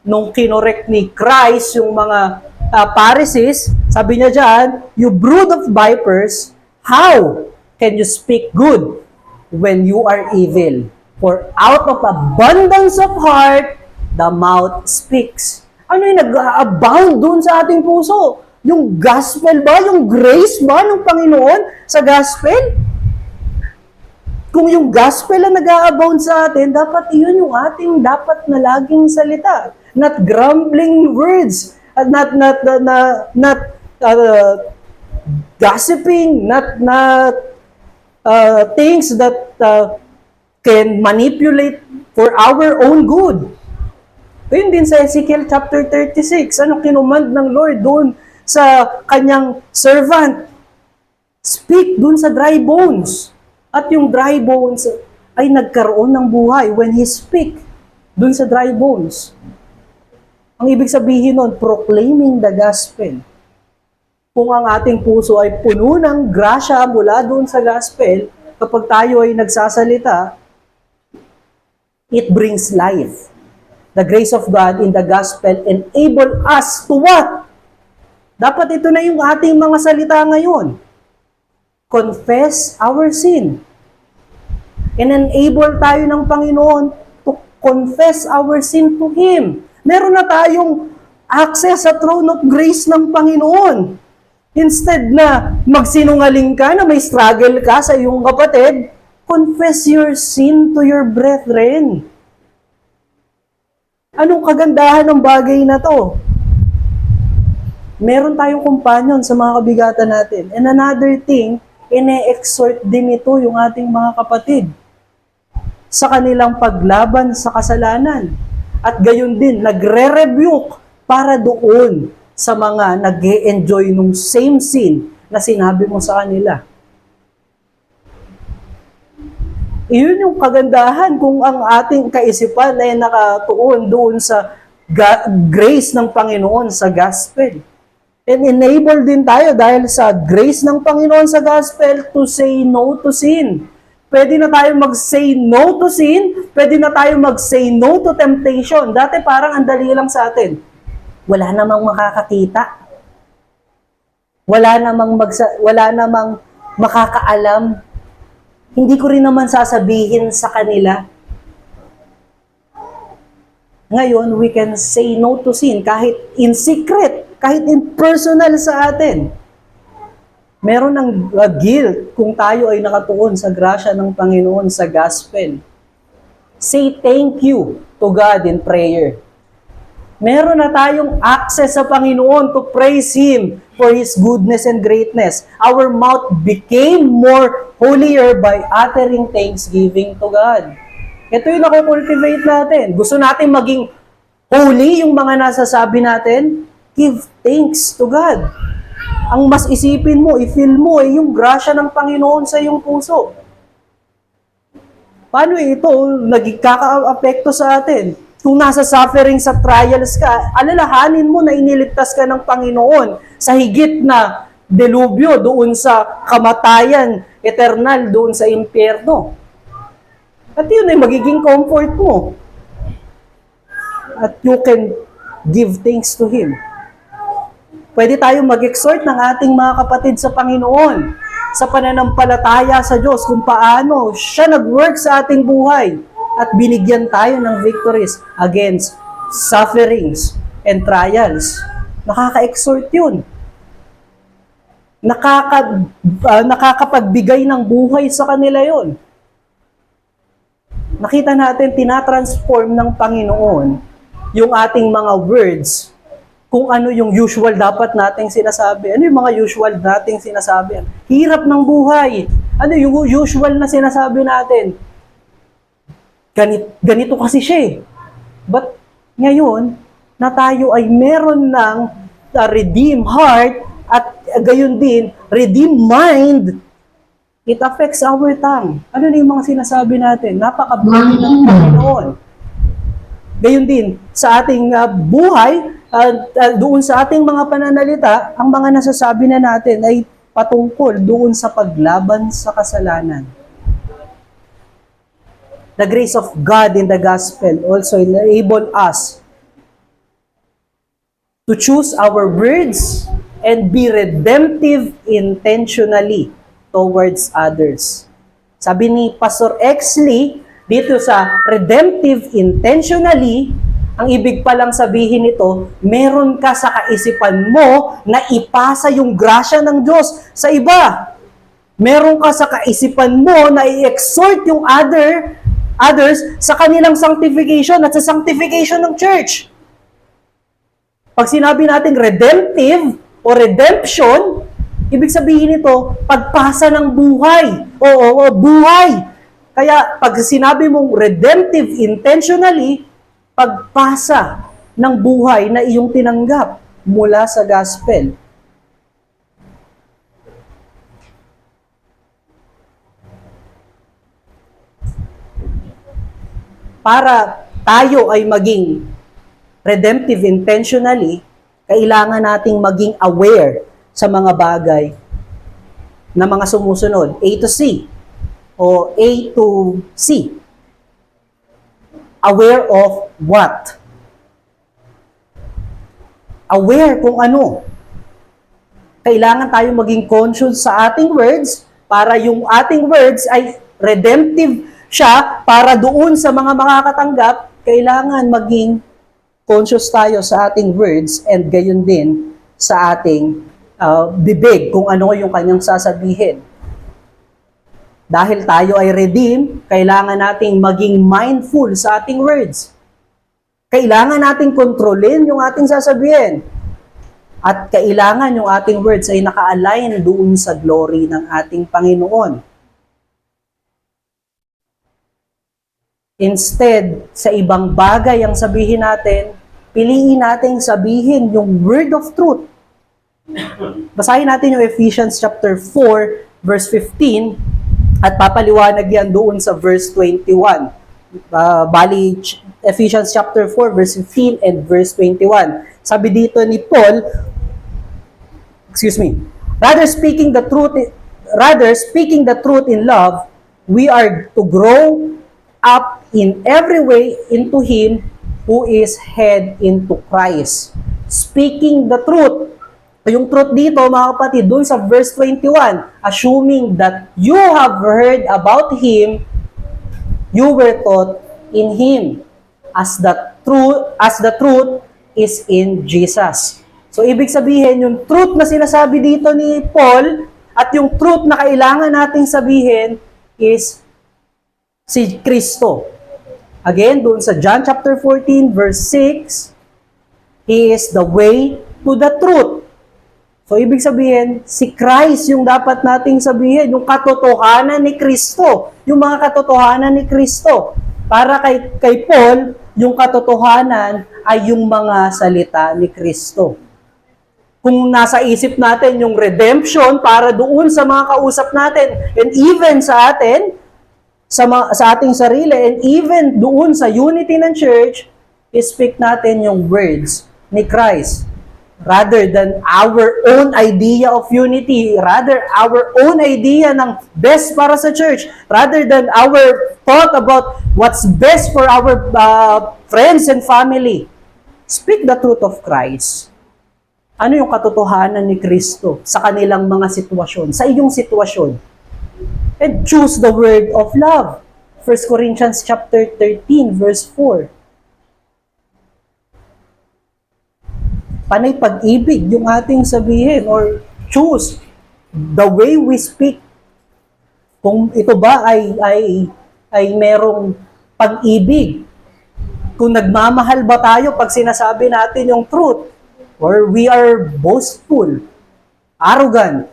nung kinorek ni Christ yung mga Pharisees, sabi niya dyan, "You brood of vipers, how can you speak good when you are evil? For out of abundance of heart, the mouth speaks." Ano yung nag-abound dun sa ating puso? Yung gospel ba? Yung grace ba ng Panginoon sa gospel? Kung yung gospel ang nag-abound sa atin, dapat iyon yung ating dapat na laging salita. Not grumbling words, not gossiping, not things that can manipulate for our own good. Ayun din sa Ezekiel chapter 36, ano kinumand ng Lord doon sa kanyang servant? Speak doon sa dry bones. At yung dry bones ay nagkaroon ng buhay when He speak doon sa dry bones. Ang ibig sabihin nun, proclaiming the gospel. Kung ang ating puso ay puno ng grasya mula doon sa gospel, kapag tayo ay nagsasalita, it brings life. The grace of God in the gospel enable us to what? Dapat ito na yung ating mga salita ngayon. Confess our sin. And enable tayo ng Panginoon to confess our sin to Him. Meron na tayong access sa throne of grace ng Panginoon. Instead na magsinungaling ka na may struggle ka sa iyong kapatid, confess your sin to your brethren. Anong kagandahan ng bagay na to? Meron tayong companion sa mga kabigatan natin. And another thing, ine-exhort din ito yung ating mga kapatid sa kanilang paglaban sa kasalanan. At gayon din, nagre-rebuke para doon sa mga nag-e-enjoy nung same sin na sinabi mo sa kanila. Iyon yung kagandahan kung ang ating kaisipan ay nakatuon doon sa grace ng Panginoon sa gospel. And enable din tayo dahil sa grace ng Panginoon sa gospel to say no to sin. Pwede na tayo mag-say no to sin, pwede na tayo mag-say no to temptation. Dati parang ang dali lang sa atin. Wala namang makakakita. Wala namang makakaalam. Hindi ko rin naman sasabihin sa kanila. Ngayon, we can say no to sin kahit in secret, kahit in personal sa atin. Meron ng guilt kung tayo ay nakatuon sa grasya ng Panginoon sa gospel. Say thank you to God in prayer. Meron na tayong access sa Panginoon to praise Him for His goodness and greatness. Our mouth became more holier by uttering thanksgiving to God. Ito yung nakukultivate natin. Gusto natin maging holy yung mga nasasabi natin? Give thanks to God. Ang mas isipin mo, i-feel mo ay yung grasya ng Panginoon sa iyong puso. Paano ito nagkaka-apekto sa atin? Kung nasa suffering sa trials ka, alalahanin mo na iniligtas ka ng Panginoon sa higit na delubyo doon sa kamatayan eternal doon sa impyerno. At yun ay magiging comfort mo. At you can give thanks to Him. Pwede tayong mag-exhort ng ating mga kapatid sa Panginoon sa pananampalataya sa Diyos kung paano siya nag-work sa ating buhay at binigyan tayo ng victories against sufferings and trials. Nakaka-exhort yun. Nakakapagbigay ng buhay sa kanila yon. Nakita natin, tinatransform ng Panginoon yung ating mga words kung ano yung usual dapat nating sinasabi. Ano yung mga usual nating sinasabi? Hirap ng buhay. Ano yung usual na sinasabi natin? Ganito kasi siya eh. But ngayon, na tayo ay meron ng redeemed heart at gayon din, redeemed mind, it affects our tongue. Ano na yung mga sinasabi natin? Napakabuti ng Panginoon. Gayon din, sa ating buhay, doon sa ating mga pananalita, ang mga nasasabi na natin ay patungkol doon sa paglaban sa kasalanan. The grace of God in the gospel also enable us to choose our words and be redemptive intentionally towards others. Sabi ni Pastor Exley, dito sa redemptive intentionally, ang ibig palang sabihin nito, meron ka sa kaisipan mo na ipasa yung grasya ng Diyos sa iba. Meron ka sa kaisipan mo na i-exhort yung others sa kanilang sanctification at sa sanctification ng church. Pag sinabi natin redemptive o redemption, ibig sabihin nito, pagpasa ng buhay. O buhay. Kaya pag sinabi mong redemptive intentionally, pagpasa ng buhay na iyong tinanggap mula sa gospel. Para tayo ay maging redemptive intentionally, kailangan nating maging aware sa mga bagay na mga sumusunod. A to C o A to C. Aware of what? Aware kung ano. Kailangan tayo maging conscious sa ating words para yung ating words ay redemptive siya para doon sa mga makakatanggap, kailangan maging conscious tayo sa ating words and gayon din sa ating bibig kung ano yung kanyang sasabihin. Dahil tayo ay redeemed, kailangan nating maging mindful sa ating words. Kailangan nating kontrolin yung ating sasabihin. At kailangan yung ating words ay naka-align doon sa glory ng ating Panginoon. Instead, sa ibang bagay ang sabihin natin, piliin nating sabihin yung word of truth. Basahin natin yung Ephesians chapter 4, verse 15, at papaliwanag yan doon sa verse 21. Ephesians chapter 4, verse 15 and verse 21. Sabi dito ni Paul, rather speaking the truth in love, we are to grow up in every way into Him who is head into Christ. Speaking the truth. Yung truth dito, mga kapatid, dun sa verse 21, assuming that you have heard about Him, you were taught in Him, as the truth is in Jesus. So, ibig sabihin, yung truth na sinasabi dito ni Paul, at yung truth na kailangan nating sabihin is si Kristo. Again, doon sa John chapter 14, verse 6, He is the way to the truth. So, ibig sabihin, si Christ yung dapat nating sabihin, yung katotohanan ni Kristo, yung mga katotohanan ni Kristo. Para kay Paul, yung katotohanan ay yung mga salita ni Kristo. Kung nasa isip natin yung redemption para doon sa mga kausap natin, and even sa atin, sa ating sarili, and even doon sa unity ng church, speak natin yung words ni Christ. Rather than our own idea of unity, rather our own idea ng best para sa church, rather than our thought about what's best for our friends and family. Speak the truth of Christ. Ano yung katotohanan ni Kristo sa kanilang mga sitwasyon, sa iyong sitwasyon? And choose the word of love. 1 Corinthians chapter 13, verse 4. panay pag-ibig yung ating sabihin or choose the way we speak. Kung ito ba ay merong pag-ibig. Kung nagmamahal ba tayo pag sinasabi natin yung truth, or we are boastful, arrogant.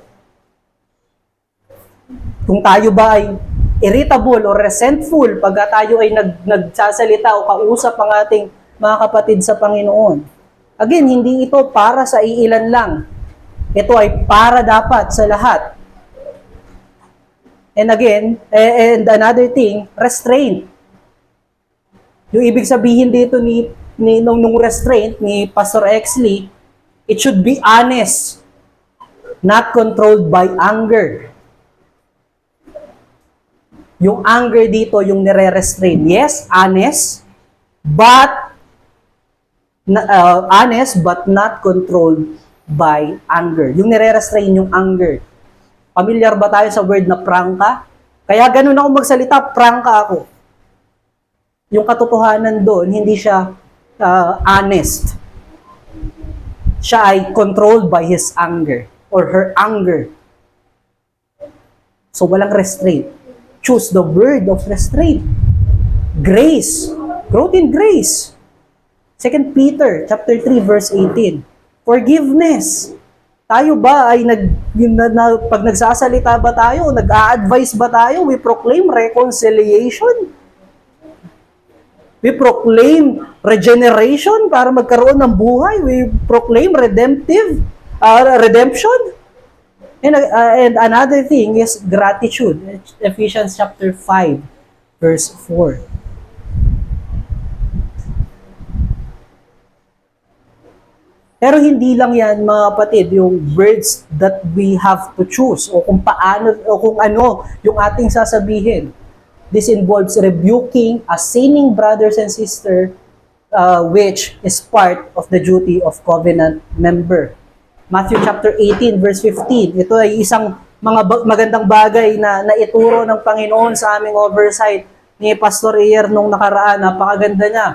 Kung tayo ba ay irritable or resentful pag tayo ay nagsasalita o kausap ang ating mga kapatid sa Panginoon. Again, hindi ito para sa iilan lang. Ito ay para dapat sa lahat. And again, and another thing, restraint. Yung ibig sabihin dito nung restraint ni Pastor Exley, it should be honest, not controlled by anger. Yung anger dito, yung nire-restrain. Yes, honest, but not controlled by anger. Yung nire-restrain yung anger. Familiar ba tayo sa word na prangka? Kaya ganun ako magsalita, prangka ako. Yung katotohanan doon, hindi siya honest. Siya ay controlled by his anger or her anger. So walang restraint. Choose the word of restraint. Grace. Growth in grace. 2 Peter chapter 3 verse 18. Forgiveness. Tayo ba ay pag nagsasalita ba tayo, nag-a-advise ba tayo, we proclaim reconciliation? We proclaim regeneration para magkaroon ng buhay. We proclaim redemption. And another thing is gratitude. Ephesians chapter 5, verse 4. Pero hindi lang yan, mga kapatid, yung words that we have to choose o kung paano o kung ano yung ating sasabihin. This involves rebuking a sinning brothers and sister, which is part of the duty of covenant member. Matthew chapter 18 verse 15. Ito ay isang magandang bagay na naituro ng Panginoon sa aming oversight ni Pastor Iyer nung nakaraan. Napakaganda niya.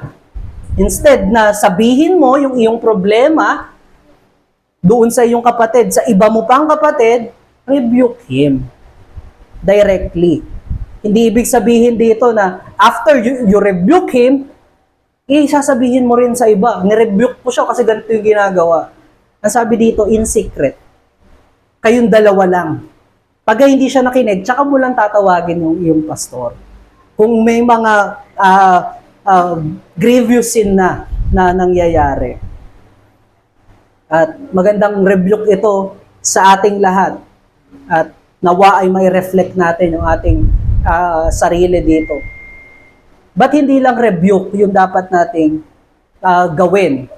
Instead na sabihin mo yung iyong problema doon sa iyong kapatid, sa iba mo pang kapatid, rebuke him directly. Hindi ibig sabihin dito na after you rebuke him, sasabihin mo rin sa iba, nirebuke po siya kasi ganito yung ginagawa. Ang sabi dito, in secret. Kayong dalawa lang. Pag hindi siya nakinig, tsaka mo lang tatawagin yung iyong pastor. Kung may mga grievous sin na nangyayari. At magandang rebuke ito sa ating lahat. At nawa ay may reflect natin yung ating sarili dito. But hindi lang rebuke yung dapat nating gawin.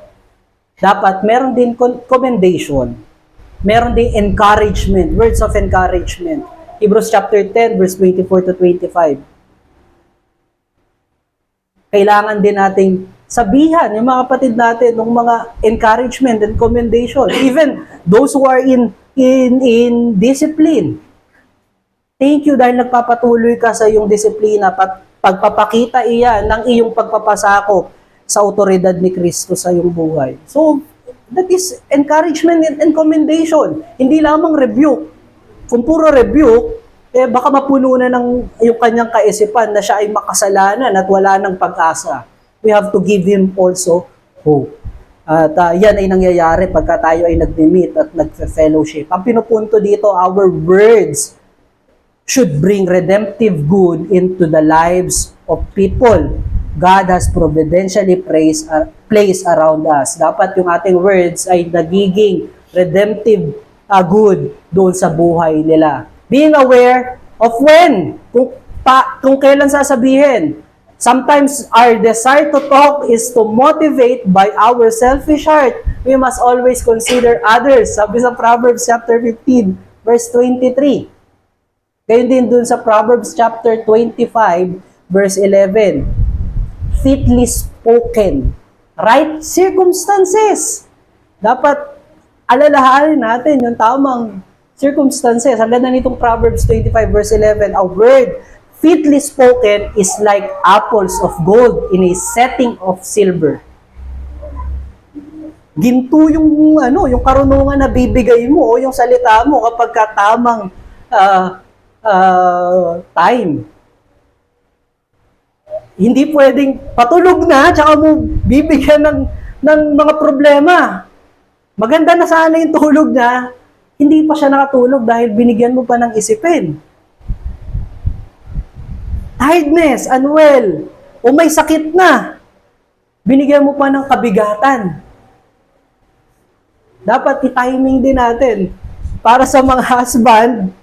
Dapat meron din commendation. Meron din encouragement, words of encouragement. Hebrews chapter 10 verse 24 to 25. Kailangan din nating sabihan yung mga kapatid natin ng mga encouragement and commendation. Even those who are in discipline. Thank you dahil nagpapatuloy ka sa iyong disiplina. Pagpapakita iyan ng iyong pagpapasakop sa otoridad ni Kristo sa iyong buhay. So, that is encouragement and commendation. Hindi lamang rebuke. Kung puro rebuke, baka mapuno na ng yung kanyang kaisipan na siya ay makasalanan at wala ng pag-asa. We have to give him also hope. At yan ay nangyayari pagka tayo ay nag-meet at nag-fellowship. Ang pinupunto dito, our words should bring redemptive good into the lives of people God has providentially placed around us. Dapat yung ating words ay nagiging redemptive good doon sa buhay nila. Being aware of when, kung kailan sasabihin. Sometimes our desire to talk is to motivate by our selfish heart. We must always consider others. Sabi sa Proverbs chapter 15, verse 23. Gayun din dun sa Proverbs chapter 25, verse 11. Fitly spoken. Right circumstances. Dapat alalahanin natin yung tamang circumstances. Ang ganda nitong Proverbs 25 verse 11. A word fitly spoken is like apples of gold in a setting of silver. ginto yung yung karunungan na bibigay mo o yung salita mo kapag tamang time. Hindi pwedeng patulog na tsaka mo bibigyan ng mga problema. Maganda na sana yung tulog niya, hindi pa siya nakatulog dahil binigyan mo pa ng isipin. Tiredness, unwell, o may sakit na, binigyan mo pa ng kabigatan. Dapat i-timing din natin. Para sa mga husband,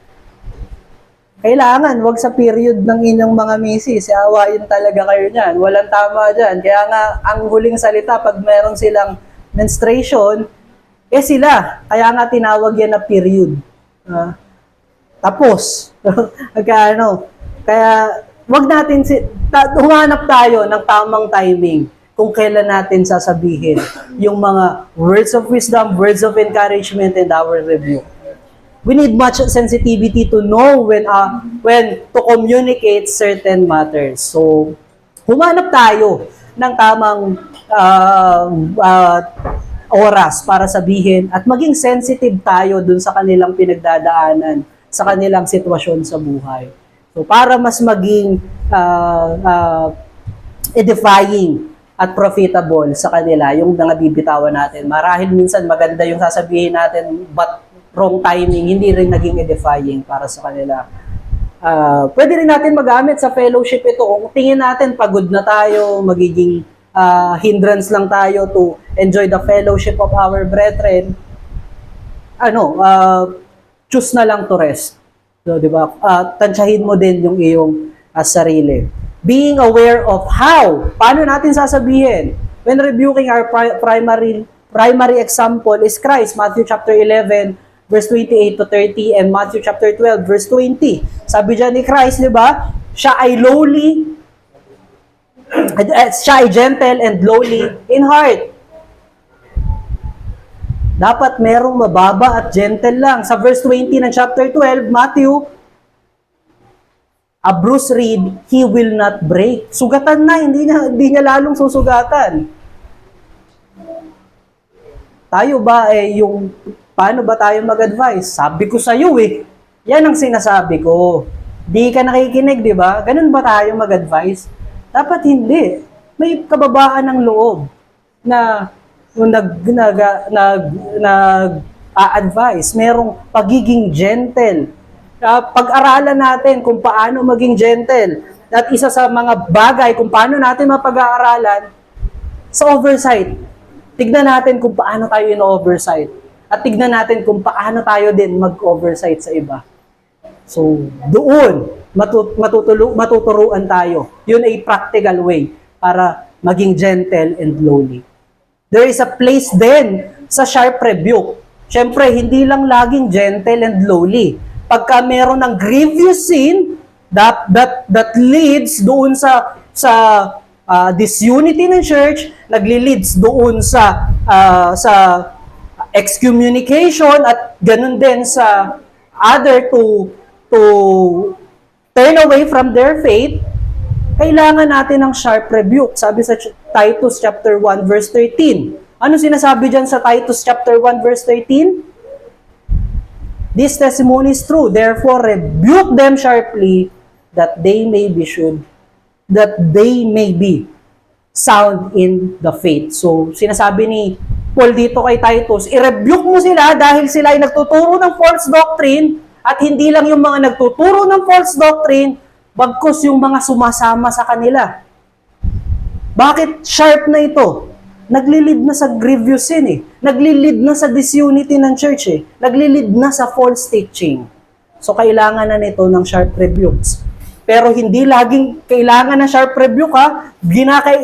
kailangan, wag sa period ng inyong mga misis, awayin talaga kayo niyan. Walang tama dyan. Kaya nga, ang huling salita, pag meron silang menstruation, sila. Kaya nga tinawag yan na period. Tapos, kaya, wag natin, humanap tayo ng tamang timing kung kailan natin sasabihin yung mga words of wisdom, words of encouragement, and our review. We need much sensitivity to know when to communicate certain matters. So, humanap tayo ng tamang oras para sabihin at maging sensitive tayo dun sa kanilang pinagdadaanan, sa kanilang sitwasyon sa buhay. So, para mas maging edifying at profitable sa kanila yung mga bibitawan natin. Marahil minsan maganda yung sasabihin natin, but wrong timing, hindi rin naging edifying para sa kanila. Pwede rin natin magamit sa fellowship ito. Kung tingin natin pagod na tayo, magiging hindrance lang tayo to enjoy the fellowship of our brethren, choose na lang to rest. So, di ba? Tansyahin mo din yung iyong sarili. Being aware of how, paano natin sasabihin? When rebuking, our primary example is Christ, Matthew chapter 11, verse 28 to 30, and Matthew chapter 12, verse 20. Sabi dyan ni Christ, di ba? Siya ay lowly, siya ay gentle and lowly in heart. Dapat merong mababa at gentle lang. Sa verse 20 ng chapter 12, Matthew, a bruised reed, he will not break. Sugatan na, hindi niya lalong susugatan. Tayo ba paano ba tayo mag-advise? Sabi ko sa iyo yan ang sinasabi ko. Di ka nakikinig, di ba? Ganun ba tayo mag-advise? Dapat hindi. May kababaan ng loob na nag-advise. Merong pagiging gentle. Pag-aralan natin kung paano maging gentle. At isa sa mga bagay kung paano natin mapag-aaralan sa oversight. Tignan natin kung paano tayo in-oversight. At tignan natin kung paano tayo din mag-oversight sa iba. So, doon, matuturuan tayo. Yun ay practical way para maging gentle and lowly. There is a place din sa sharp rebuke. Siyempre, hindi lang laging gentle and lowly. Pagka meron ng grievous sin that leads doon sa disunity ng church, nagli-leads doon sa excommunication at ganun din sa other to turn away from their faith, kailangan natin ng sharp rebuke. Sabi sa Titus chapter 1 verse 13. Ano sinasabi diyan sa Titus chapter 1 verse 13? This testimony is true, therefore rebuke them sharply that they may be sound in the faith. So, sinasabi ni Paul dito kay Titus, i-rebuke mo sila dahil sila ay nagtuturo ng false doctrine at hindi lang yung mga nagtuturo ng false doctrine, bagkus yung mga sumasama sa kanila. Bakit sharp na ito? Naglilid na sa grievous sin Naglilid na sa disunity ng church Naglilid na sa false teaching. So, kailangan na nito ng sharp rebukes. Pero hindi laging kailangan ng sharp rebuke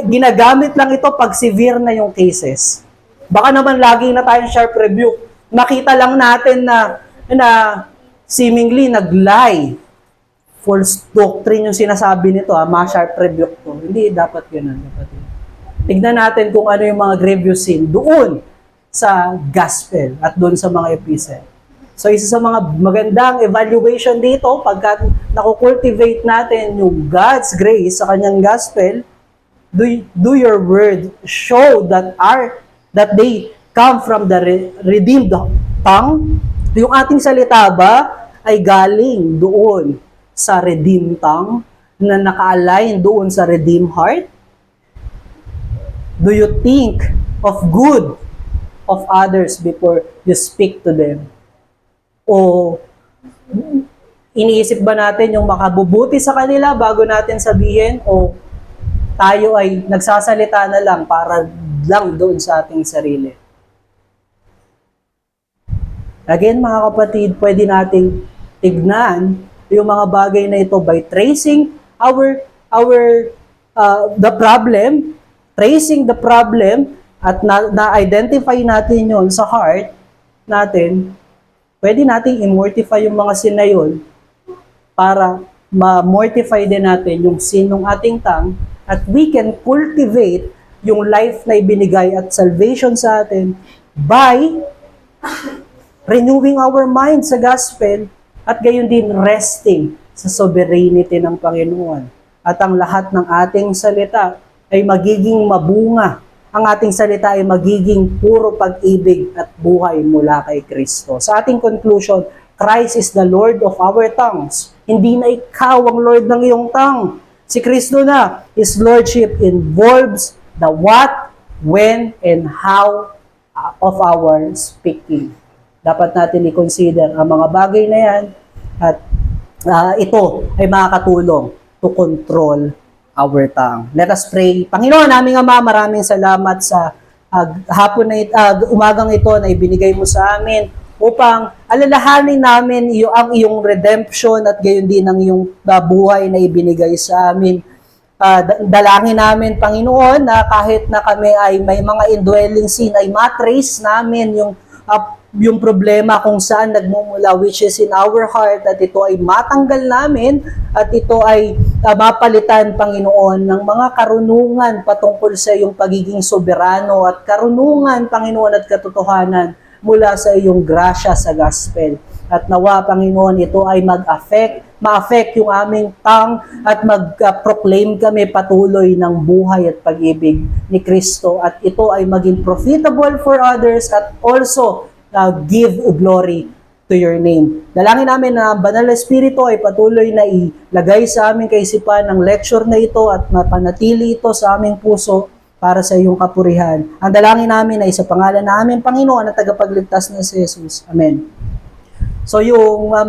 Ginagamit lang ito pag severe na yung cases. Baka naman laging na tayong sharp rebuke. Makita lang natin na seemingly nag-lie. False doctrine yung sinasabi nito, ma-sharp rebuke to. Hindi dapat ganun. Tignan natin kung ano yung mga grievous sin doon sa gospel at doon sa mga epistle. So, isa sa mga magandang evaluation dito, pagka nakukultivate natin yung God's grace sa kanyang gospel, do your word show that come from the redeemed tongue? Yung ating salita ba ay galing doon sa redeemed tongue na naka-align doon sa redeemed heart? Do you think of good of others before you speak to them? O iniisip ba natin yung makabubuti sa kanila bago natin sabihin? O tayo ay nagsasalita na lang para lang doon sa ating sarili? Again, mga kapatid, pwede nating tignan yung mga bagay na ito by tracing tracing the problem at na-identify natin yon sa heart natin. Pwede nating i-mortify yung mga sin na yun para ma-mortify din natin yung sin ng ating tongue at we can cultivate yung life na ibinigay at salvation sa atin by renewing our mind sa gospel at gayon din resting sa sovereignty ng Panginoon. At ang lahat ng ating salita ay magiging mabunga. Ang ating salita ay magiging puro pag-ibig at buhay mula kay Kristo. Sa ating conclusion, Christ is the Lord of our tongues. Hindi na ikaw ang Lord ng iyong tongue. Si Kristo na. His Lordship involves the what, when, and how of our speaking. Dapat natin i-consider ang mga bagay na yan at ito ay makakatulong to control our tongue. Let us pray. Panginoon, aming Ama, maraming salamat sa umagang ito na ibinigay mo sa amin upang alalahanin namin ang iyong redemption at gayon din ang iyong buhay na ibinigay sa amin. Dalangin namin, Panginoon, na kahit na kami ay may mga indwelling sin, ay matrace namin yung problema kung saan nagmumula, which is in our heart, at ito ay matanggal namin at ito ay mapalitan, Panginoon, ng mga karunungan patungkol sa iyong pagiging soberano at karunungan, Panginoon, at katotohanan mula sa iyong grasya sa gospel. At nawa, Panginoon, ito ay ma-affect yung aming tongue at mag-proclaim kami patuloy ng buhay at pag-ibig ni Kristo. At ito ay maging profitable for others at also give glory to your name. Dalangin namin na Banal na Espiritu ay patuloy na ilagay sa aming kaisipan ng lecture na ito at mapanatili ito sa aming puso para sa iyong kapurihan. Ang dalangin namin ay sa pangalan namin, Panginoon, at tagapagligtas na si Jesus. Amen. So yung mga